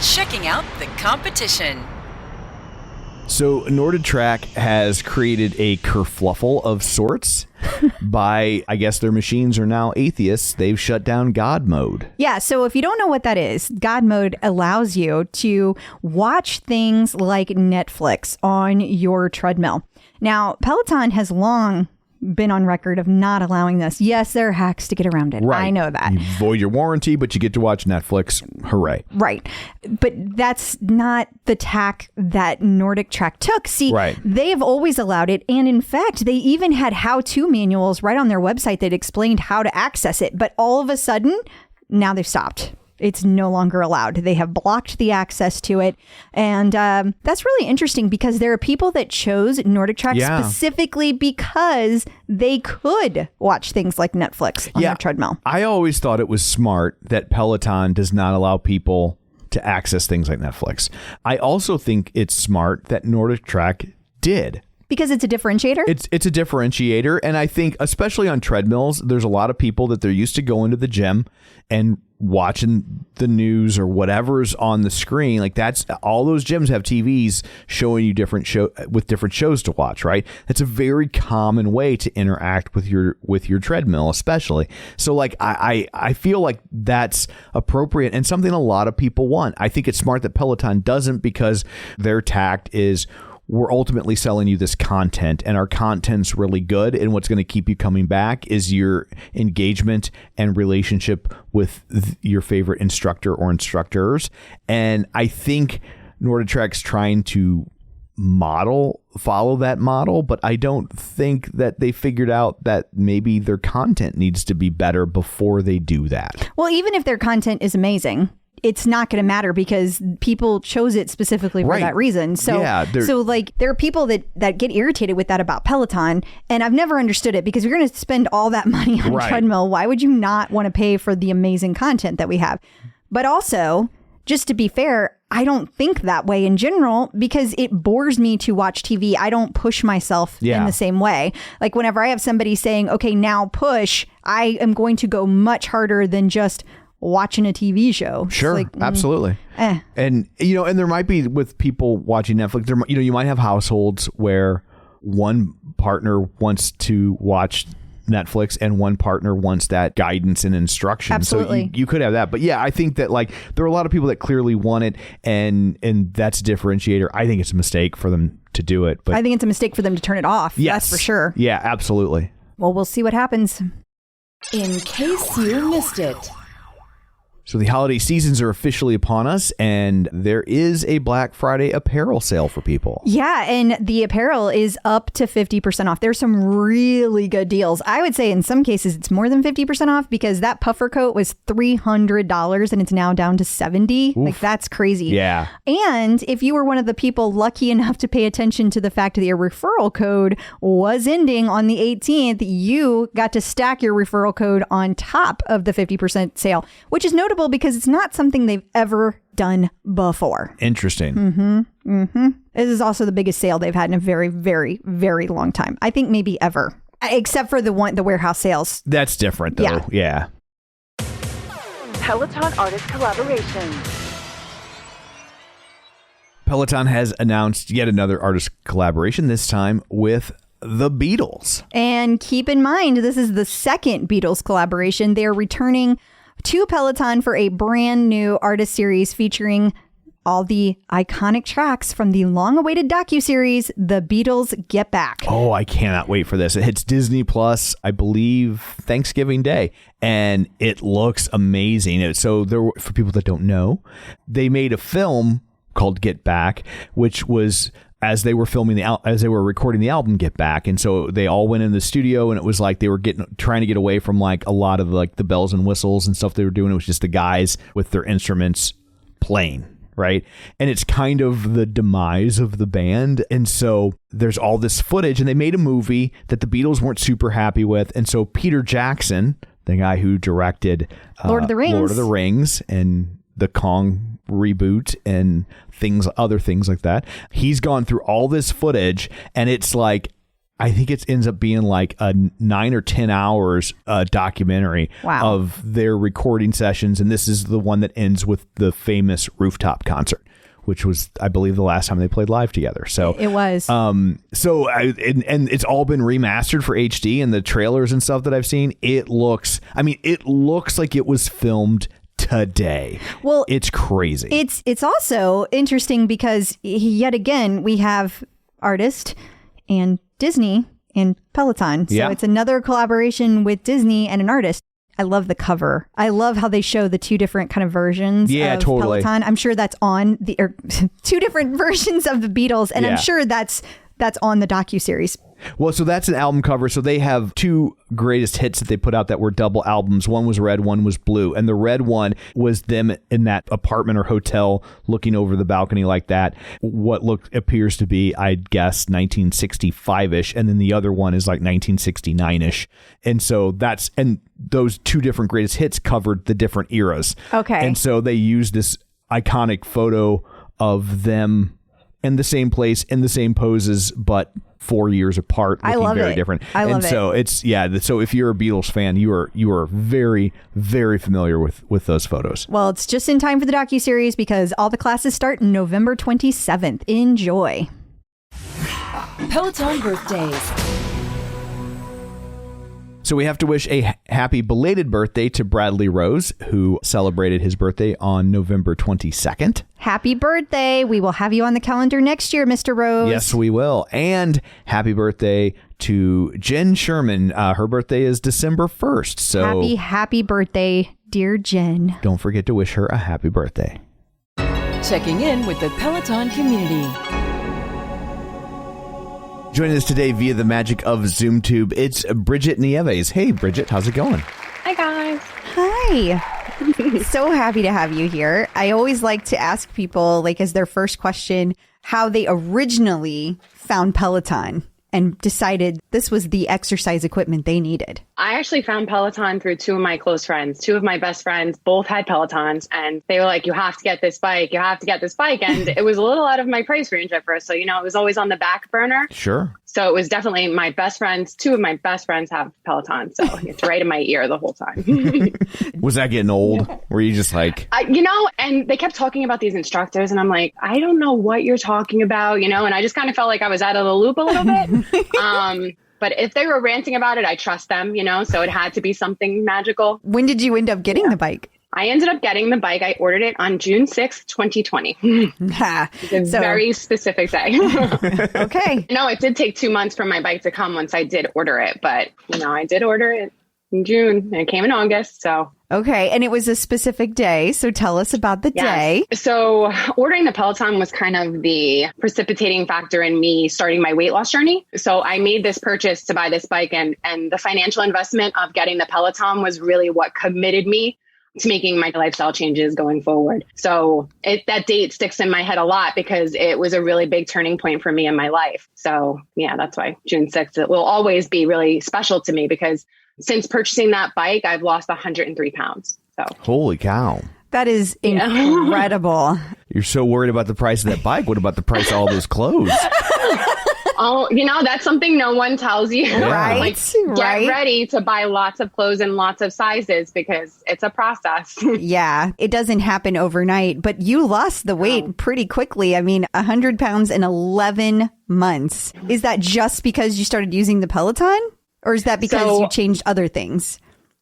Checking out the competition. So NordicTrack has created a kerfluffle of sorts by, I guess their machines are now atheists. They've shut down God mode. Yeah, so if you don't know what that is, God mode allows you to watch things like Netflix on your treadmill. Now, Peloton has long been on record of not allowing this. Yes, there are hacks to get around it. Right. I know that. You void your warranty, but you get to watch Netflix. Hooray. Right. But that's not the tack that NordicTrack took. See, right. They've always allowed it. And in fact, they even had how-to manuals right on their website that explained how to access it. But all of a sudden, now they've stopped. It's no longer allowed. They have blocked the access to it. And that's really interesting because there are people that chose NordicTrack specifically because they could watch things like Netflix on their treadmill. I always thought it was smart that Peloton does not allow people to access things like Netflix. I also think it's smart that NordicTrack did. Because it's a differentiator? It's a differentiator. And I think, especially on treadmills, there's a lot of people that they're used to going to the gym and watching the news or whatever's on the screen. Like that's all those gyms have TVs showing you different shows to watch, right? That's a very common way to interact with your treadmill, especially. So like I feel like that's appropriate and something a lot of people want. I think it's smart that Peloton doesn't because their tact is we're ultimately selling you this content and our content's really good. And what's going to keep you coming back is your engagement and relationship with your favorite instructor or instructors. And I think NordicTrack's trying to follow that model, but I don't think that they figured out that maybe their content needs to be better before they do that. Well, even if their content is amazing, it's not going to matter because people chose it specifically for that reason. So, so like there are people that get irritated with that about Peloton, and I've never understood it because you're going to spend all that money on a treadmill. Why would you not want to pay for the amazing content that we have? But also, just to be fair, I don't think that way in general because it bores me to watch TV. I don't push myself in the same way. Like whenever I have somebody saying, okay, now push, I am going to go much harder than just watching a TV show. Sure, like, absolutely. And and there might be with people watching Netflix, you might have households where one partner wants to watch Netflix and one partner wants that guidance and instruction. Absolutely. So you could have that. But yeah, I think that like there are a lot of people that clearly want it and that's a differentiator. I think it's a mistake for them to do it. But I think it's a mistake for them to turn it off. Yes. That's for sure. Yeah, absolutely. Well, we'll see what happens. In case you missed it. So the holiday seasons are officially upon us, and there is a Black Friday apparel sale for people. Yeah, and the apparel is up to 50% off. There's some really good deals. I would say in some cases it's more than 50% off because that puffer coat was $300 and it's now down to $70. Like that's crazy. Yeah. And if you were one of the people lucky enough to pay attention to the fact that your referral code was ending on the 18th, you got to stack your referral code on top of the 50% sale, which is notable because it's not something they've ever done before. Interesting. This is also the biggest sale they've had in a very, very, very long time. I think maybe ever, except for the warehouse sales. That's different though. Yeah. Peloton artist collaboration. Peloton has announced yet another artist collaboration, this time with the Beatles. And keep in mind, this is the second Beatles collaboration. They're returning to Peloton for a brand new artist series featuring all the iconic tracks from the long-awaited docuseries, The Beatles Get Back. Oh, I cannot wait for this. It hits Disney Plus, I believe, Thanksgiving Day, and it looks amazing. So for people that don't know, they made a film called Get Back, which was as they were recording the album Get Back. And so they all went in the studio, and it was like they were trying to get away from like a lot of like the bells and whistles and stuff they were doing. It was just the guys with their instruments playing, right? And it's kind of the demise of the band. And so there's all this footage, and they made a movie that the Beatles weren't super happy with. And so Peter Jackson, the guy who directed Lord of the Rings and the Kong reboot and other things like that, he's gone through all this footage, and it's like, I think it ends up being like a 9 or 10 hours documentary of their recording sessions. And this is the one that ends with the famous rooftop concert, which was, I believe, the last time they played live together. So it was. And it's all been remastered for HD, and the trailers and stuff that I've seen, it looks like it was filmed today. Well, it's crazy. It's also interesting because yet again we have artist and Disney and Peloton. So it's another collaboration with Disney and an artist. I love the cover. I love how they show the two different kind of versions of Peloton. I'm sure that's on two different versions of the Beatles, and I'm sure that's on the docuseries. Well, so that's an album cover. So they have two greatest hits that they put out that were double albums. One was red, one was blue. And the red one was them in that apartment or hotel looking over the balcony like that. What appears to be, I'd guess, 1965-ish. And then the other one is like 1969-ish. And so those two different greatest hits covered the different eras. Okay. And so they used this iconic photo of them in the same place, in the same poses, but 4 years apart, looking very different. I love it. So so if you're a Beatles fan, you are very, very familiar with those photos. Well, it's just in time for the docuseries because all the classes start November 27th. Enjoy. Peloton birthdays. So we have to wish a happy belated birthday to Bradley Rose, who celebrated his birthday on November 22nd. Happy birthday. We will have you on the calendar next year, Mr. Rose. Yes, we will. And happy birthday to Jen Sherman. Her birthday is December 1st. So happy birthday, dear Jen. Don't forget to wish her a happy birthday. Checking in with the Peloton community. Joining us today via the magic of ZoomTube, it's Bridget Nieves. Hey, Bridget, how's it going? Hi, guys. Hi. So happy to have you here. I always like to ask people, like, as their first question, how they originally found Peloton and decided this was the exercise equipment they needed. I actually found Peloton through two of my close friends. Two of my best friends both had Pelotons, and they were like, you have to get this bike. You have to get this bike. And it was a little out of my price range at first. So, it was always on the back burner. Sure. So it was definitely my best friends. Two of my best friends have Peloton. So it's right in my ear the whole time. Was that getting old? Were you just like... and they kept talking about these instructors, and I'm like, I don't know what you're talking about, and I just kind of felt like I was out of the loop a little bit. But if they were ranting about it, I trust them, so it had to be something magical. When did you end up getting the bike? I ended up getting the bike. I ordered it on June 6th, 2020. It's a very specific day. Okay. No, it did take 2 months for my bike to come once I did order it. But, I did order it in June and it came in August. So. Okay. And it was a specific day. So tell us about the day. So ordering the Peloton was kind of the precipitating factor in me starting my weight loss journey. So I made this purchase to buy this bike, and the financial investment of getting the Peloton was really what committed me to making my lifestyle changes going forward. So that date sticks in my head a lot because it was a really big turning point for me in my life. So yeah, that's why June 6th, it will always be really special to me because since purchasing that bike, I've lost 103 pounds. So holy cow. That is incredible. You're so worried about the price of that bike. What about the price of all those clothes? Oh, that's something no one tells you. Yeah. Right. Get ready to buy lots of clothes in lots of sizes because it's a process. Yeah, it doesn't happen overnight, but you lost the weight pretty quickly. 100 pounds in 11 months. Is that just because you started using the Peloton? Or is that because you changed other things?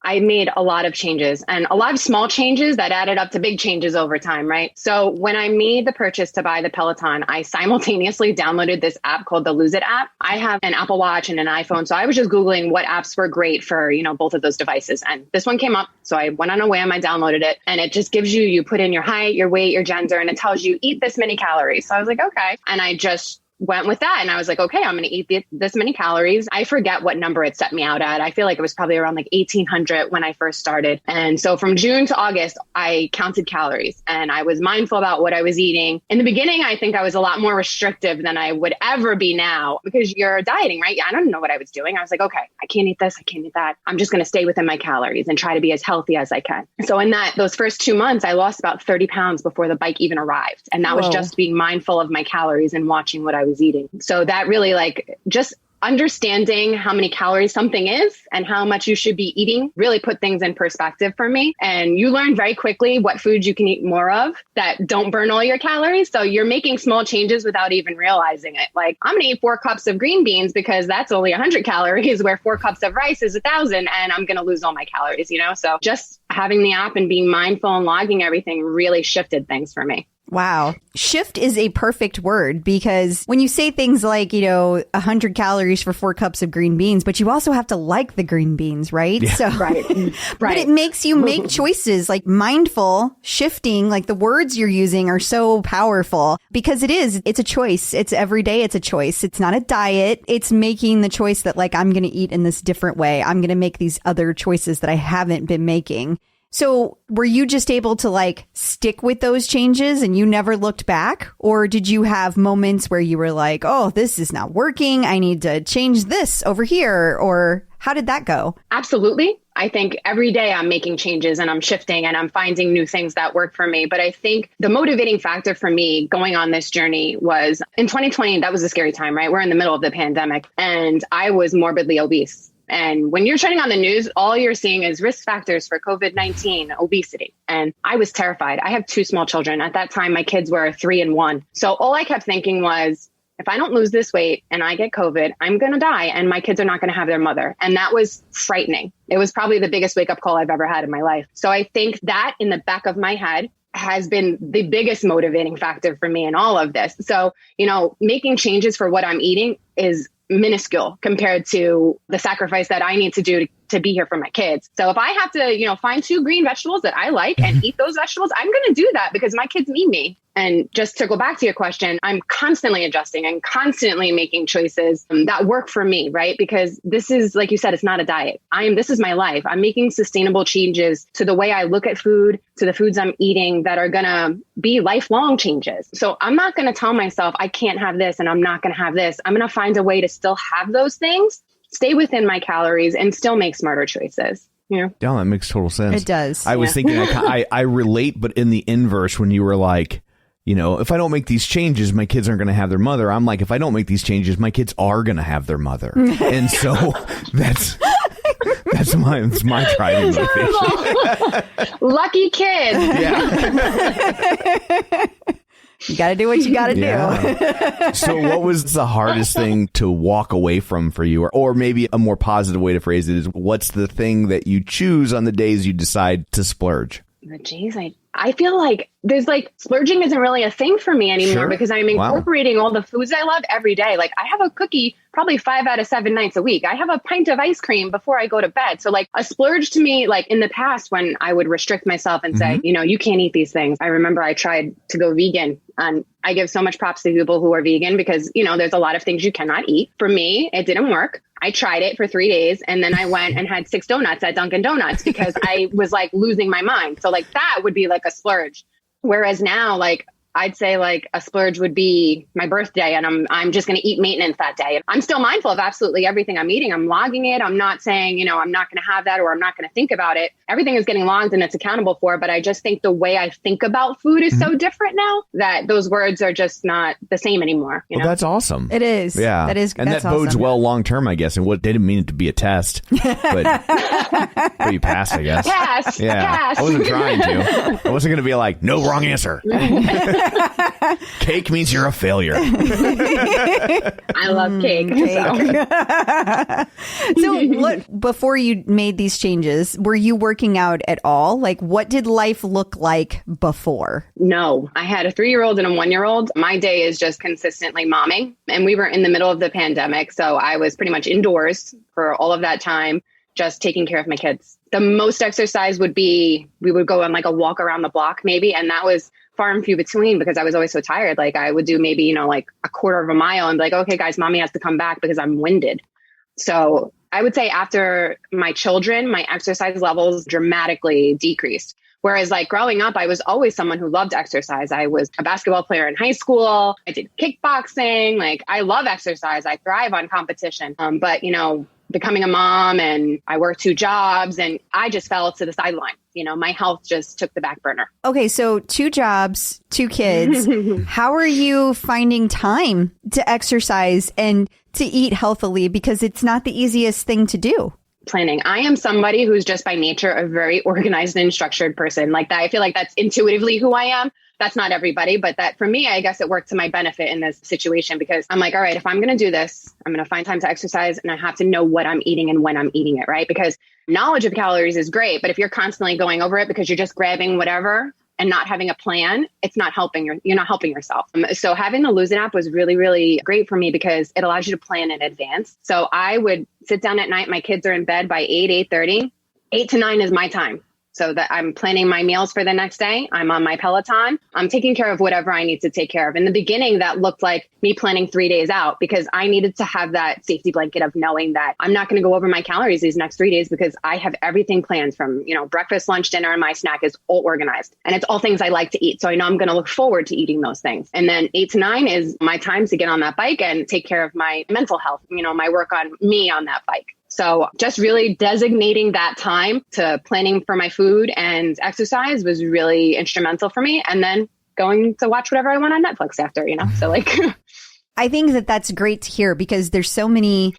I made a lot of changes and a lot of small changes that added up to big changes over time, right? So when I made the purchase to buy the Peloton, I simultaneously downloaded this app called the Lose It app. I have an Apple Watch and an iPhone. So I was just Googling what apps were great for, both of those devices. And this one came up. So I went on a whim, I downloaded it, and it just gives you put in your height, your weight, your gender, and it tells you eat this many calories. So I was like, okay. And I just went with that. And I was like, okay, I'm going to eat this many calories. I forget what number it set me out at. I feel like it was probably around like 1,800 when I first started. And so from June to August, I counted calories and I was mindful about what I was eating. In the beginning, I think I was a lot more restrictive than I would ever be now because you're dieting, right? I don't know what I was doing. I was like, okay, I can't eat this. I can't eat that. I'm just going to stay within my calories and try to be as healthy as I can. So in those first 2 months, I lost about 30 pounds before the bike even arrived. And that was just being mindful of my calories and watching what I was eating. So that really just understanding how many calories something is and how much you should be eating really put things in perspective for me. And you learn very quickly what foods you can eat more of that don't burn all your calories. So you're making small changes without even realizing it. Like I'm going to eat 4 cups of green beans because that's only 100 calories where 4 cups of rice is 1,000 and I'm going to lose all my calories, So just having the app and being mindful and logging everything really shifted things for me. Wow. Shift is a perfect word because when you say things like, 100 calories for 4 cups of green beans, but you also have to like the green beans, right? Yeah. So, right. But it makes you make choices like mindful shifting, like the words you're using are so powerful because it's a choice. It's every day. It's a choice. It's not a diet. It's making the choice that like, I'm going to eat in this different way. I'm going to make these other choices that I haven't been making. So were you just able to stick with those changes and you never looked back? Or did you have moments where you were like, oh, this is not working. I need to change this over here. Or how did that go? Absolutely. I think every day I'm making changes and I'm shifting and I'm finding new things that work for me. But I think the motivating factor for me going on this journey was in 2020, that was a scary time, right? We're in the middle of the pandemic and I was morbidly obese. And when you're turning on the news, all you're seeing is risk factors for COVID-19, obesity. And I was terrified. I have 2 small children. At that time, my kids were 3 and 1. So all I kept thinking was, if I don't lose this weight and I get COVID, I'm going to die and my kids are not going to have their mother. And that was frightening. It was probably the biggest wake up call I've ever had in my life. So I think that in the back of my head has been the biggest motivating factor for me in all of this. So, making changes for what I'm eating is minuscule compared to the sacrifice that I need to do to be here for my kids. So if I have to, find 2 green vegetables that I like and eat those vegetables, I'm going to do that because my kids need me. And just to go back to your question, I'm constantly adjusting and constantly making choices that work for me, right? Because this is, like you said, it's not a diet. This is my life. I'm making sustainable changes to the way I look at food, to the foods I'm eating that are going to be lifelong changes. So I'm not going to tell myself I can't have this and I'm not going to have this. I'm going to find a way to still have those things, stay within my calories and still make smarter choices. Yeah, that makes total sense. It does. I was thinking, I relate, but in the inverse, when you were like, if I don't make these changes, my kids aren't going to have their mother. I'm like, if I don't make these changes, my kids are going to have their mother. And so that's my driving motivation. Lucky kid. Yeah. You got to do what you got to do. So what was the hardest thing to walk away from for you? Or maybe a more positive way to phrase it is, what's the thing that you choose on the days you decide to splurge? Geez, I feel like there's splurging isn't really a thing for me anymore because I'm incorporating all the foods I love every day. Like I have a cookie probably 5 out of 7 nights a week. I have a pint of ice cream before I go to bed. So a splurge to me, in the past when I would restrict myself and say, you can't eat these things. I remember I tried to go vegan and I give so much props to people who are vegan because, there's a lot of things you cannot eat. For me, it didn't work. I tried it for 3 days and then I went and had 6 donuts at Dunkin' Donuts because I was losing my mind. So that would be a splurge. Whereas now, I'd say a splurge would be my birthday and I'm just going to eat maintenance that day. I'm still mindful of absolutely everything I'm eating. I'm logging it. I'm not saying, I'm not going to have that or I'm not going to think about it. Everything is getting logged and it's accountable for. But I just think the way I think about food is so different now that those words are just not the same anymore. Well, that's awesome. It is. Yeah. That is. And that's that bodes awesome. well long term, I guess. And what they didn't mean it to be a test, but you passed, I guess. Pass. Yeah. Pass. I wasn't trying to. I wasn't going to be no wrong answer. Cake means you're a failure. I love cake. So before you made these changes, were you working out at all? Like, what did life look like before? No, I had a 3-year-old and a 1-year-old. My day is just consistently momming. And we were in the middle of the pandemic. So I was pretty much indoors for all of that time, just taking care of my kids. The most exercise would be, we would go on like a walk around the block maybe. And that was far and few between because I was always so tired. Like I would do maybe, like a quarter of a mile and be like, okay, guys, mommy has to come back because I'm winded. So I would say after my children, my exercise levels dramatically decreased. Whereas like growing up, I was always someone who loved exercise. I was a basketball player in high school. I did kickboxing. Like I love exercise. I thrive on competition. But becoming a mom and I worked 2 jobs and I just fell to the sideline. My health just took the back burner. Okay. So 2 jobs, 2 kids. How are you finding time to exercise and to eat healthily? Because it's not the easiest thing to do. Planning. I am somebody who's just by nature a very organized and structured person like that. I feel like that's intuitively who I am. That's not everybody, but that for me, I guess it worked to my benefit in this situation because I'm like, all right, if I'm going to do this, I'm going to find time to exercise and I have to know what I'm eating and when I'm eating it, right? Because knowledge of calories is great, but if you're constantly going over it because you're just grabbing whatever and not having a plan, it's not helping. You're not helping yourself. So having the Lose It app was really, really great for me because it allows you to plan in advance. So I would sit down at night. My kids are in bed by 8:30. 8 to 9 is my time. So that I'm planning my meals for the next day. I'm on my Peloton. I'm taking care of whatever I need to take care of. In the beginning, that looked like me planning 3 days out because I needed to have that safety blanket of knowing that I'm not going to go over my calories these next 3 days because I have everything planned from, breakfast, lunch, dinner, and my snack is all organized. And it's all things I like to eat. So I know I'm going to look forward to eating those things. And then 8 to 9 is my time to get on that bike and take care of my mental health, my work on me on that bike. So just really designating that time to planning for my food and exercise was really instrumental for me. And then going to watch whatever I want on Netflix after, so like... I think that that's great to hear because there's so many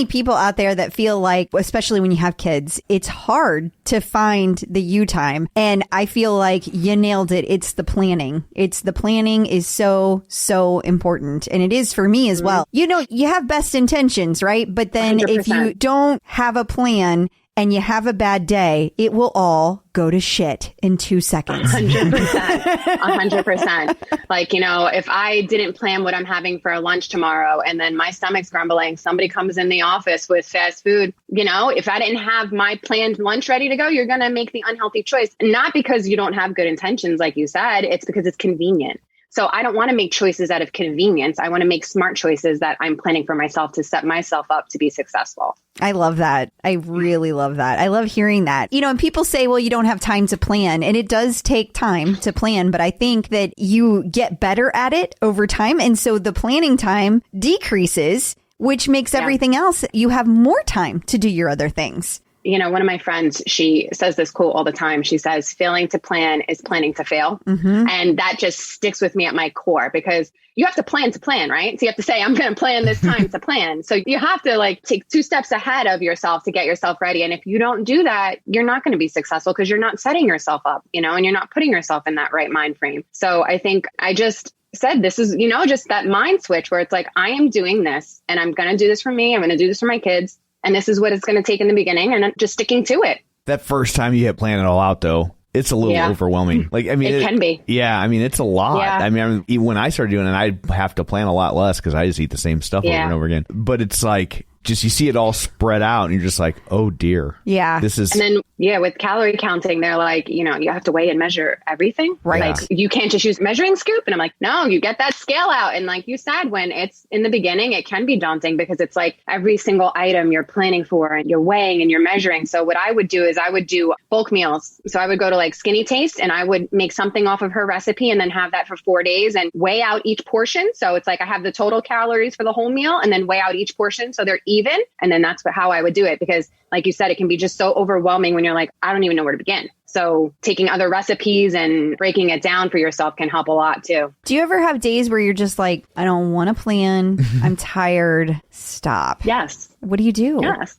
people out there that feel like, especially when you have kids, it's hard to find the you time. And I feel like you nailed it. It's the planning. The planning is so, so important. And it is for me as well. You have best intentions, right? But then 100%. If you don't have a plan and you have a bad day, it will all go to shit in 2 seconds. 100%. 100%. Like, if I didn't plan what I'm having for lunch tomorrow and then my stomach's grumbling, somebody comes in the office with fast food, if I didn't have my planned lunch ready to go, you're going to make the unhealthy choice. Not because you don't have good intentions, like you said, it's because it's convenient. So I don't want to make choices out of convenience. I want to make smart choices that I'm planning for myself to set myself up to be successful. I love that. I really love that. I love hearing that. And people say, well, you don't have time to plan. And it does take time to plan. But I think that you get better at it over time. And so the planning time decreases, which makes everything else, you have more time to do your other things. One of my friends, she says this quote all the time. She says, failing to plan is planning to fail. Mm-hmm. And that just sticks with me at my core because you have to plan, right? So you have to say, I'm going to plan this time to plan. So you have to take 2 steps ahead of yourself to get yourself ready. And if you don't do that, you're not going to be successful because you're not setting yourself up, and you're not putting yourself in that right mind frame. So I think I just said, this is, just that mind switch where it's like, I am doing this and I'm going to do this for me. I'm going to do this for my kids. And this is what it's going to take in the beginning and just sticking to it. That first time you hit plan it all out, though, it's a little overwhelming. It can be. Yeah. It's a lot. Yeah. Even when I started doing it, I have to plan a lot less because I just eat the same stuff over and over again. But it's like, just you see it all spread out and you're just like, oh dear. Yeah. This is. And then, with calorie counting, they're like, you have to weigh and measure everything. Right. Like you can't just use measuring scoop. And I'm like, no, you get that scale out. And like you said, when it's in the beginning, it can be daunting because it's like every single item you're planning for and you're weighing and you're measuring. So what I would do is I would do bulk meals. So I would go to like Skinny Taste and I would make something off of her recipe and then have that for 4 days and weigh out each portion. So it's like I have the total calories for the whole meal and then weigh out each portion so they're even. And then that's how I would do it because like you said, it can be just so overwhelming when you're like, I don't even know where to begin. So taking other recipes and breaking it down for yourself can help a lot too. Do you ever have days where you're just like, I don't want to plan. I'm tired. Stop. Yes. What do you do? Yes.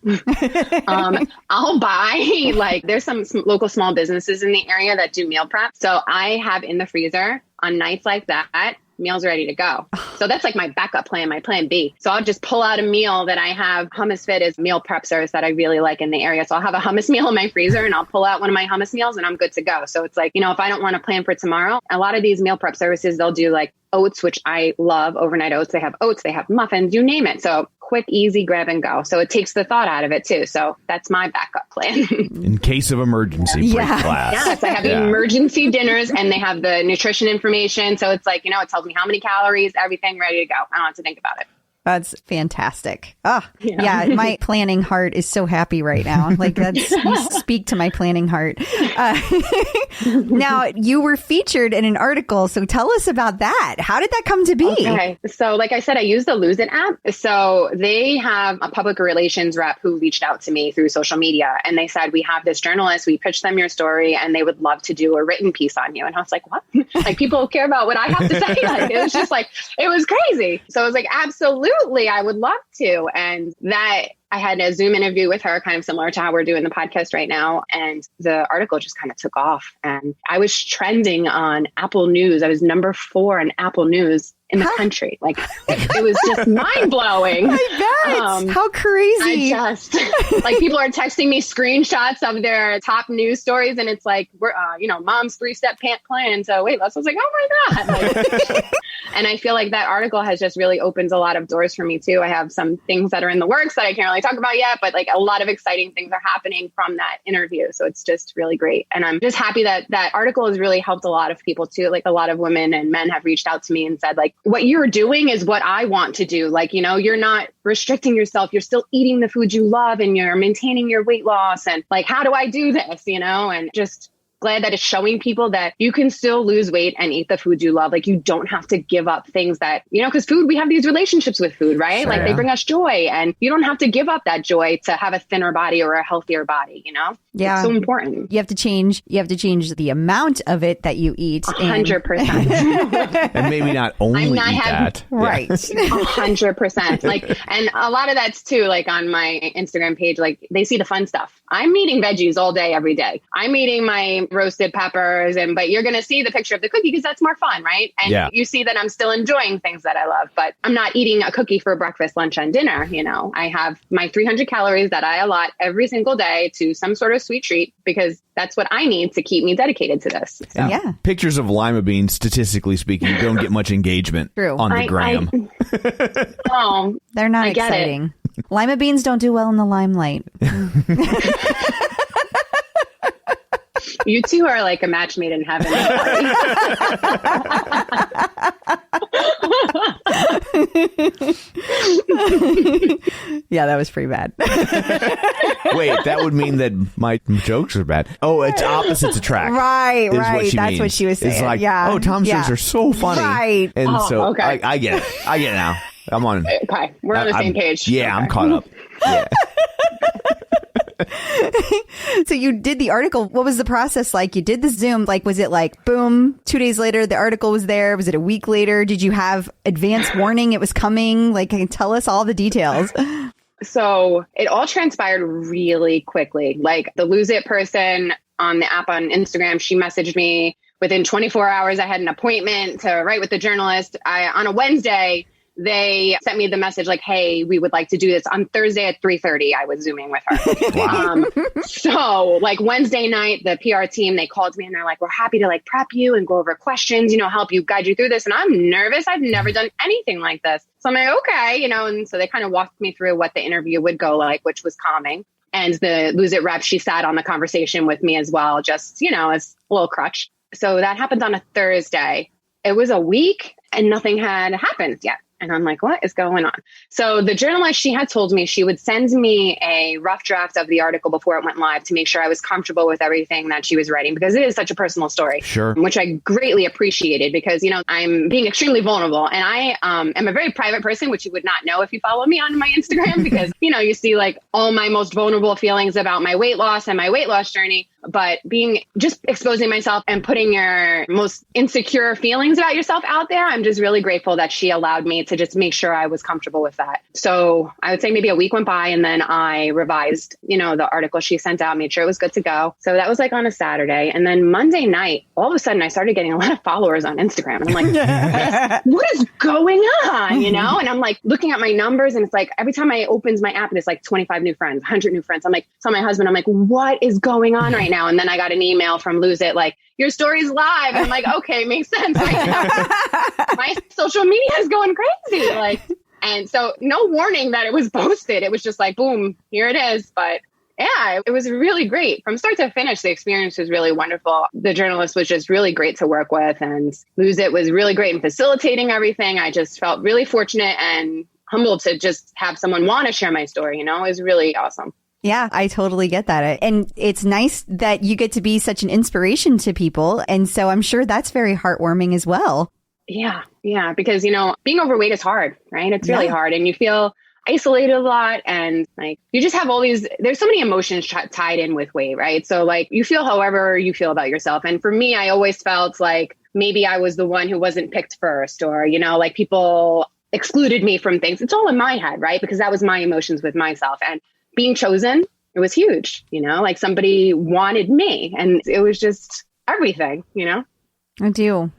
I'll buy, like, there's some local small businesses in the area that do meal prep. So I have in the freezer on nights like that, meals ready to go. So that's like my backup plan, my plan B. So I'll just pull out a meal that I have. Hummus Fit is meal prep service that I really like in the area. So I'll have a hummus meal in my freezer and I'll pull out one of my hummus meals and I'm good to go. So it's like, if I don't want to plan for tomorrow, a lot of these meal prep services, they'll do like oats, which I love, overnight oats. They have oats, they have muffins, you name it. So quick, easy, grab and go. So it takes the thought out of it too. So that's my backup plan. In case of emergency, break class. Yes, I have emergency dinners and they have the nutrition information. So it's like, it tells me how many calories, everything ready to go. I don't have to think about it. That's fantastic. Oh, yeah. My planning heart is so happy right now. Like you speak to my planning heart. Now, you were featured in an article. So tell us about that. How did that come to be? Okay. So like I said, I use the Lose It app. So they have a public relations rep who reached out to me through social media. And they said, we have this journalist. We pitched them your story and they would love to do a written piece on you. And I was like, what? Like people care about what I have to say. Like, it was just like, it was crazy. So I was like, absolutely. I would love to. And that I had a Zoom interview with her, kind of similar to how we're doing the podcast right now. And the article just kind of took off. And I was trending on Apple News. I was number 4 on Apple News in the country. Like, it was just mind blowing. I bet. How crazy. I just, like, people are texting me screenshots of their top news stories. And it's like, we're, mom's 3-step plan to weight loss. I was like, oh my God. Like, and I feel like that article has just really opened a lot of doors for me too. I have some things that are in the works that I can't really talk about yet, but like a lot of exciting things are happening from that interview. So it's just really great. And I'm just happy that that article has really helped a lot of people too. Like a lot of women and men have reached out to me and said, like, what you're doing is what I want to do. Like, you're not restricting yourself. You're still eating the food you love and you're maintaining your weight loss. And like, how do I do this? And just glad that it's showing people that you can still lose weight and eat the food you love. Like you don't have to give up things that, because food, we have these relationships with food, right? Sure, they bring us joy and you don't have to give up that joy to have a thinner body or a healthier body, Yeah. It's so important. You have to change the amount of it that you eat. 100%. And maybe not only I'm not eat that. Right. 100%. Like, and a lot of that's too, like on my Instagram page, like they see the fun stuff. I'm eating veggies all day, every day. I'm eating my roasted peppers but you're going to see the picture of the cookie because that's more fun, right? And you see that I'm still enjoying things that I love, but I'm not eating a cookie for breakfast, lunch, and dinner. I have my 300 calories that I allot every single day to some sort of sweet treat because that's what I need to keep me dedicated to this. So. Yeah. Pictures of lima beans, statistically speaking, don't get much engagement on the gram. They're not exciting. Lima beans don't do well in the limelight. You two are like a match made in heaven. Yeah, that was pretty bad. Wait, that would mean that my jokes are bad. Oh, it's opposites attract. Right. That's what she was saying. It's like, Tom's jokes are so funny. Right. And okay. I get it. I get it now. I'm on. Okay, we're on the same page. Yeah, okay. I'm caught up. Yeah. So you did the article. What was the process like? You did the Zoom. Like, was it like, boom, 2 days later, the article was there? Was it a week later? Did you have advance warning it was coming? Like, tell us all the details. So it all transpired really quickly. Like the Lose It person on the app on Instagram, she messaged me within 24 hours. I had an appointment to write with the journalist. On a Wednesday, they sent me the message like, hey, we would like to do this on Thursday at 3:30. I was Zooming with her. So like Wednesday night, the PR team, they called me and they're like, we're happy to like prep you and go over questions, help you guide you through this. And I'm nervous. I've never done anything like this. So I'm like, okay, and so they kind of walked me through what the interview would go like, which was calming. And the Lose It rep, she sat on the conversation with me as well, just, as a little crutch. So that happened on a Thursday. It was a week and nothing had happened yet. And I'm like, what is going on? So the journalist, she had told me she would send me a rough draft of the article before it went live to make sure I was comfortable with everything that she was writing, because it is such a personal story. Sure. Which I greatly appreciated, because, I'm being extremely vulnerable, and I am a very private person, which you would not know if you follow me on my Instagram, because, you see like all my most vulnerable feelings about my weight loss and my weight loss journey. But just exposing myself and putting your most insecure feelings about yourself out there, I'm just really grateful that she allowed me to just make sure I was comfortable with that. So I would say maybe a week went by, and then I revised, the article she sent out, made sure it was good to go. So that was like on a Saturday. And then Monday night, all of a sudden I started getting a lot of followers on Instagram. And I'm like, what is going on? And I'm like looking at my numbers, and it's like every time I opens my app, it's like 25 new friends, 100 new friends. I'm like, so my husband, I'm like, what is going on right now? And then I got an email from Lose It, like, your story's live. And I'm like, okay, makes sense. My social media is going crazy. And so no warning that it was posted. It was just like, boom, here it is. But yeah, it was really great. From start to finish, the experience was really wonderful. The journalist was just really great to work with, and Lose It was really great in facilitating everything. I just felt really fortunate and humbled to just have someone want to share my story. It was really awesome. Yeah, I totally get that. And it's nice that you get to be such an inspiration to people. And so I'm sure that's very heartwarming as well. Yeah, because, being overweight is hard, right? It's really hard, and you feel isolated a lot, and like you just have all these, there's so many emotions tied in with weight, right? So like you feel however you feel about yourself. And for me, I always felt like maybe I was the one who wasn't picked first, or, like people excluded me from things. It's all in my head, right? Because that was my emotions with myself. And being chosen, it was huge, like somebody wanted me, and it was just everything, I do.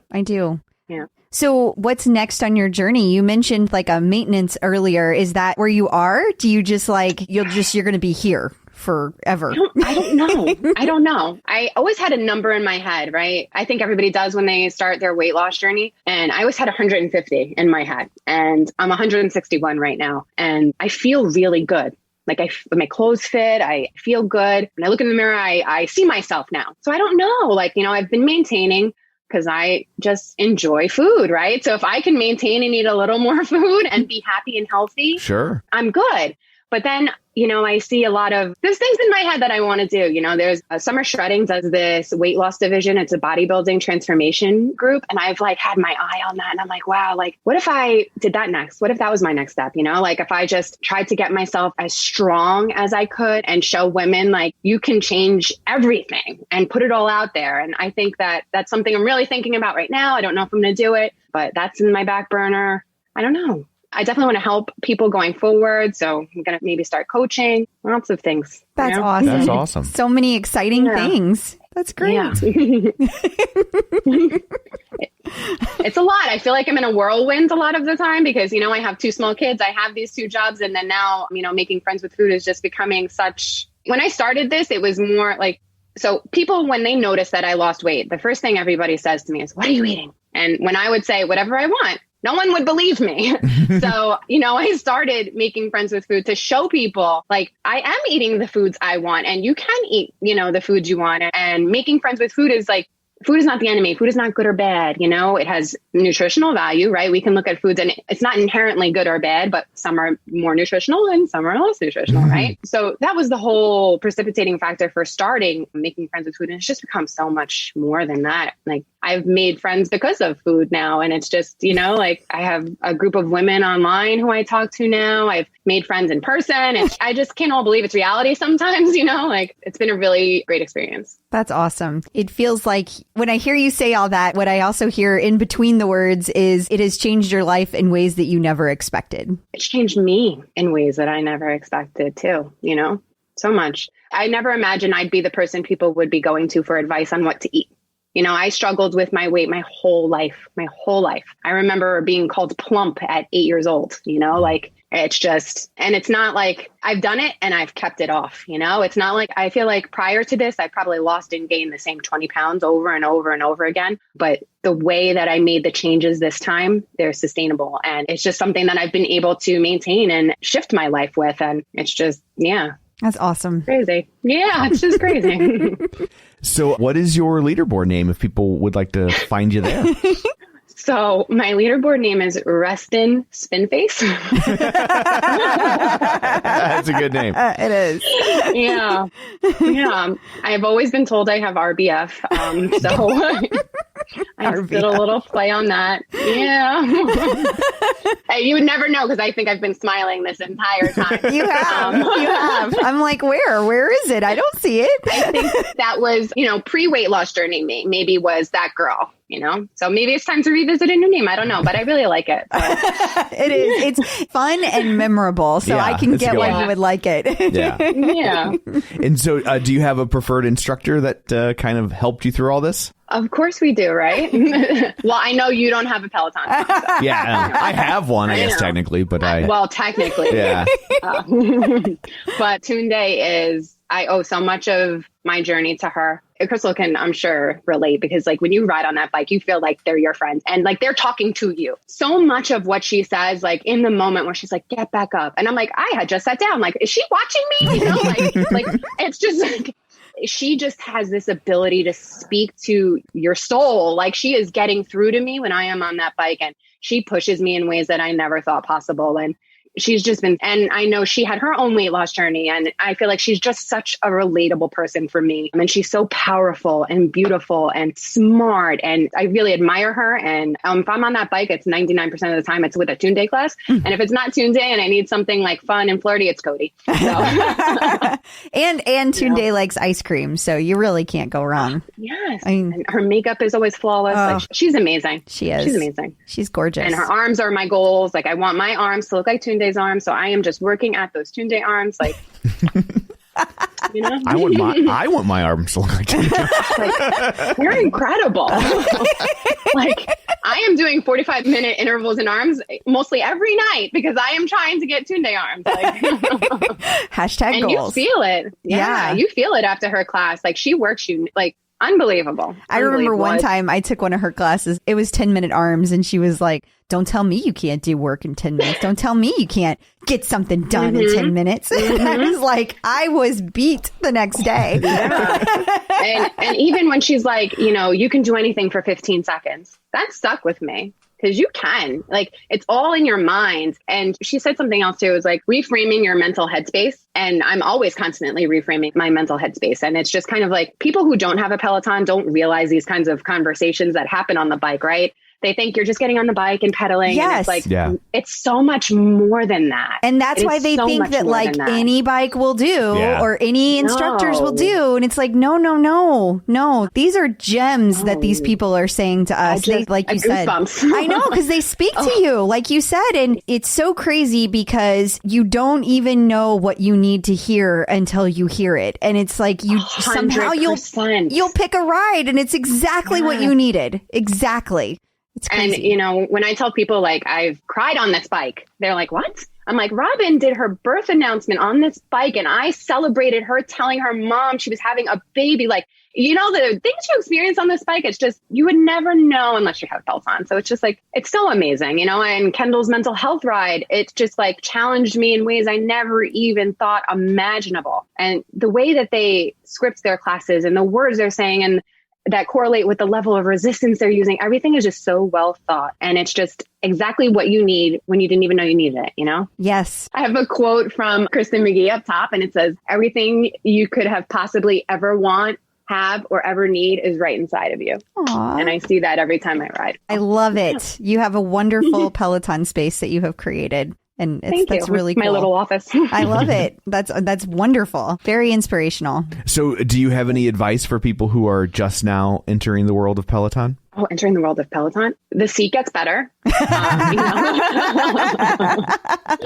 Yeah. So what's next on your journey? You mentioned like a maintenance earlier. Is that where you are? Do you just like, you're going to be here forever? I don't know. I always had a number in my head, right? I think everybody does when they start their weight loss journey. And I always had 150 in my head, and I'm 161 right now. And I feel really good. Like my clothes fit, I feel good. When I look in the mirror, I see myself now. So I don't know, I've been maintaining because I just enjoy food, right? So if I can maintain and eat a little more food and be happy and healthy, sure, I'm good. But then, I see a lot of, there's things in my head that I want to do. There's Summer Shredding does this weight loss division. It's a bodybuilding transformation group. And I've had my eye on that. And I'm like, wow, what if I did that next? What if that was my next step? If I just tried to get myself as strong as I could and show women, you can change everything and put it all out there. And I think that that's something I'm really thinking about right now. I don't know if I'm going to do it, but that's in my back burner. I don't know. I definitely want to help people going forward. So I'm going to maybe start coaching, lots of things. That's awesome. That's awesome. So many exciting things. That's great. Yeah. It's a lot. I feel like I'm in a whirlwind a lot of the time because, I have two small kids. I have these two jobs. And then now, making friends with food is just becoming such, when I started this, it was more so people, when they notice that I lost weight, the first thing everybody says to me is, what are you eating? And when I would say whatever I want, no one would believe me. So, I started making friends with food to show people I am eating the foods I want, and you can eat, the foods you want. And making friends with food is food is not the enemy. Food is not good or bad. It has nutritional value, right? We can look at foods and it's not inherently good or bad, but some are more nutritional and some are less nutritional, right? So that was the whole precipitating factor for starting making friends with food. And it's just become so much more than that. I've made friends because of food now. And it's just, I have a group of women online who I talk to now. I've made friends in person. And I just can't all believe it's reality sometimes, it's been a really great experience. That's awesome. It feels like when I hear you say all that, what I also hear in between the words is it has changed your life in ways that you never expected. It's changed me in ways that I never expected too, so much. I never imagined I'd be the person people would be going to for advice on what to eat. I struggled with my weight my whole life. I remember being called plump at 8 years old, it's just, and it's not I've done it and I've kept it off, it's not I feel like prior to this, I probably lost and gained the same 20 pounds over and over and over again. But the way that I made the changes this time, they're sustainable. And it's just something that I've been able to maintain and shift my life with. And it's just, yeah. That's awesome. Crazy. Yeah, it's just crazy. So what is your leaderboard name if people would like to find you there? So my leaderboard name is Reston Spinface. That's a good name. It is. Yeah. I've always been told I have RBF. So I did a little play on that. Yeah. Hey, you would never know because I think I've been smiling this entire time. You have. I'm like, where is it? I don't see it. I think that was, pre-weight loss journey maybe was that girl. So maybe it's time to revisit a new name. I don't know, but I really like it. It is. It's fun and memorable. So I can get why you would like it. Yeah. And so do you have a preferred instructor that kind of helped you through all this? Of course we do, right? Well, I know you don't have a Peloton. So. Yeah, I have one, I guess, technically, but Well, technically. Yeah. But Tunde is, I owe so much of my journey to her. Crystal can, I'm sure, relate because when you ride on that bike, you feel like they're your friends and they're talking to you. So much of what she says, in the moment where she's like, get back up. And I'm like, I had just sat down. Is she watching me? It's just she just has this ability to speak to your soul. She is getting through to me when I am on that bike, and she pushes me in ways that I never thought possible. And she's just been, and I know she had her own weight loss journey, and I feel like she's just such a relatable person for me. And she's so powerful and beautiful and smart, and I really admire her. And if I'm on that bike, it's 99% of the time it's with a Tunde class. And if it's not Tunde and I need something fun and flirty, it's Cody. So. and Tunde likes ice cream, so you really can't go wrong. Yes. And her makeup is always flawless. She's amazing. She is. She's amazing. She's gorgeous. And her arms are my goals. I want my arms to look like Tunde's arms, so I am just working at those Tunde arms. I want my arms to look like Tunde. You're incredible. I am doing 45-minute intervals in arms mostly every night because I am trying to get Tunde arms. Hashtag and goals. You feel it. Yeah, you feel it after her class. She works you unbelievable. I remember one time I took one of her classes. It was 10-minute arms, and she was like, don't tell me you can't do work in 10 minutes. Don't tell me you can't get something done in 10 minutes. And I was like, I was beat the next day. Yeah. and even when she's like, you can do anything for 15 seconds, that stuck with me. Because you can, it's all in your mind. And she said something else too. It was reframing your mental headspace. And I'm always constantly reframing my mental headspace. And it's just kind of people who don't have a Peloton don't realize these kinds of conversations that happen on the bike, right? They think you're just getting on the bike and pedaling. Yes. And it's so much more than that. And that's why they think that any bike will do or any instructors will do. And it's no. These are gems that these people are saying to us. You said, I know, because they speak to you, like you said. And it's so crazy because you don't even know what you need to hear until you hear it. And it's you 100%. Somehow you'll pick a ride and it's exactly what you needed. Exactly. It's crazy. And, when I tell people I've cried on this bike, they're like, what? I'm like, Robin did her birth announcement on this bike and I celebrated her telling her mom she was having a baby. The things you experience on this bike, it's just, you would never know unless you have Peloton. So it's just it's so amazing, and Kendall's mental health ride, it's just challenged me in ways I never even thought imaginable. And the way that they script their classes and the words they're saying and that correlate with the level of resistance they're using. Everything is just so well thought. And it's just exactly what you need when you didn't even know you needed it, Yes. I have a quote from Kristen McGee up top, and it says, everything you could have possibly ever want, have, or ever need is right inside of you. Aww. And I see that every time I ride. I love it. You have a wonderful Peloton space that you have created. And that's really cool. My little office. I love it. That's wonderful. Very inspirational. So do you have any advice for people who are just now entering the world of Peloton? Oh, entering the world of Peloton? The seat gets better. That's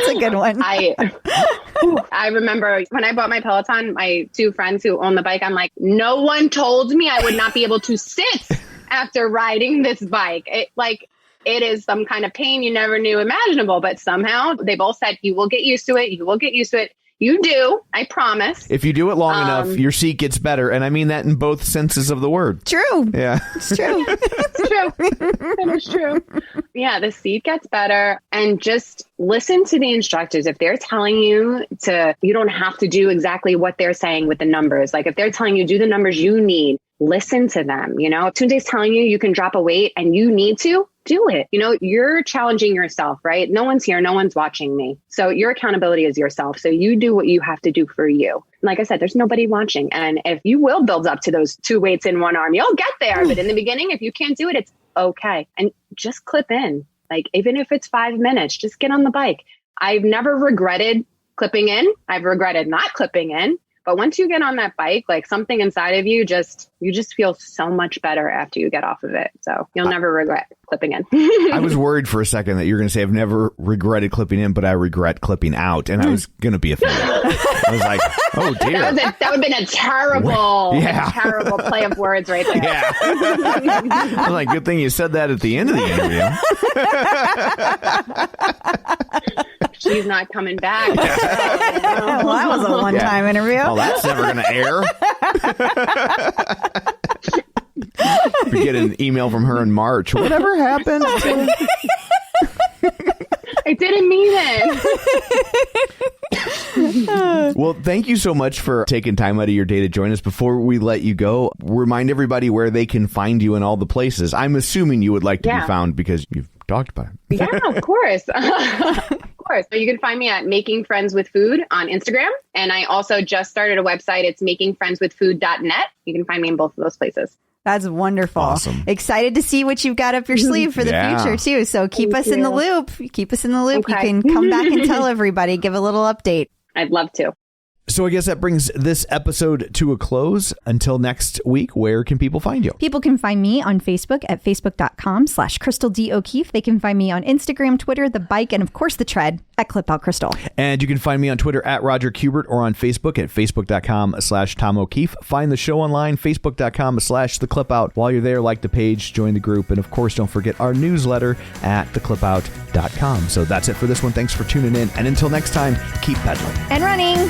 a good one. I remember when I bought my Peloton, my two friends who own the bike, I'm like, no one told me I would not be able to sit after riding this bike. It is some kind of pain you never knew imaginable, but somehow they both said, you will get used to it. You will get used to it. You do. I promise. If you do it long enough, your seat gets better. And I mean that in both senses of the word. True. Yeah. It's true. It's true. It is true. Yeah, the seat gets better. And just listen to the instructors. If they're telling you you don't have to do exactly what they're saying with the numbers. If they're telling you do the numbers you need, listen to them. If Tunde's telling you can drop a weight and you need to, do it. You know, you're challenging yourself, right? No one's here. No one's watching me. So your accountability is yourself. So you do what you have to do for you. Like I said, there's nobody watching. And if you will build up to those 2 weights in one arm, you'll get there. But in the beginning, if you can't do it, it's okay. And just clip in. Like, even if it's 5 minutes, just get on the bike. I've never regretted clipping in. I've regretted not clipping in. But once you get on that bike, like, something inside of you just feel so much better after you get off of it. So you'll never regret clipping in. I was worried for a second that you're going to say, I've never regretted clipping in, but I regret clipping out. And I was going to be offended. I was like, oh dear. That would have been a terrible play of words right there. Yeah. I was like, good thing you said that at the end of the interview. She's not coming back. Well, that was a one-time interview. Oh, that's never going to air. We get an email from her in March. Whatever happened? I didn't mean it. Well, thank you so much for taking time out of your day to join us. Before we let you go, remind everybody where they can find you in all the places. I'm assuming you would like to be found because you've talked about it. Yeah, of course. Of course. So you can find me at Making Friends with Food on Instagram. And I also just started a website. It's makingfriendswithfood.net. You can find me in both of those places. That's wonderful. Awesome. Excited to see what you've got up your sleeve for the future, too. So keep us in the loop. Keep us in the loop. Okay. You can come back and tell everybody, give a little update. I'd love to. So I guess that brings this episode to a close. Until next week, where can people find you? People can find me on Facebook at facebook.com/Crystal D. O'Keefe. They can find me on Instagram, Twitter, The Bike, and of course, The Tread at Clip Out Crystal. And you can find me on Twitter at Roger Kubert or on Facebook at facebook.com/Tom O'Keefe. Find the show online, facebook.com/The Clip Out. While you're there, like the page, join the group, and of course, don't forget our newsletter at theclipout.com. So that's it for this one. Thanks for tuning in. And until next time, keep pedaling And running.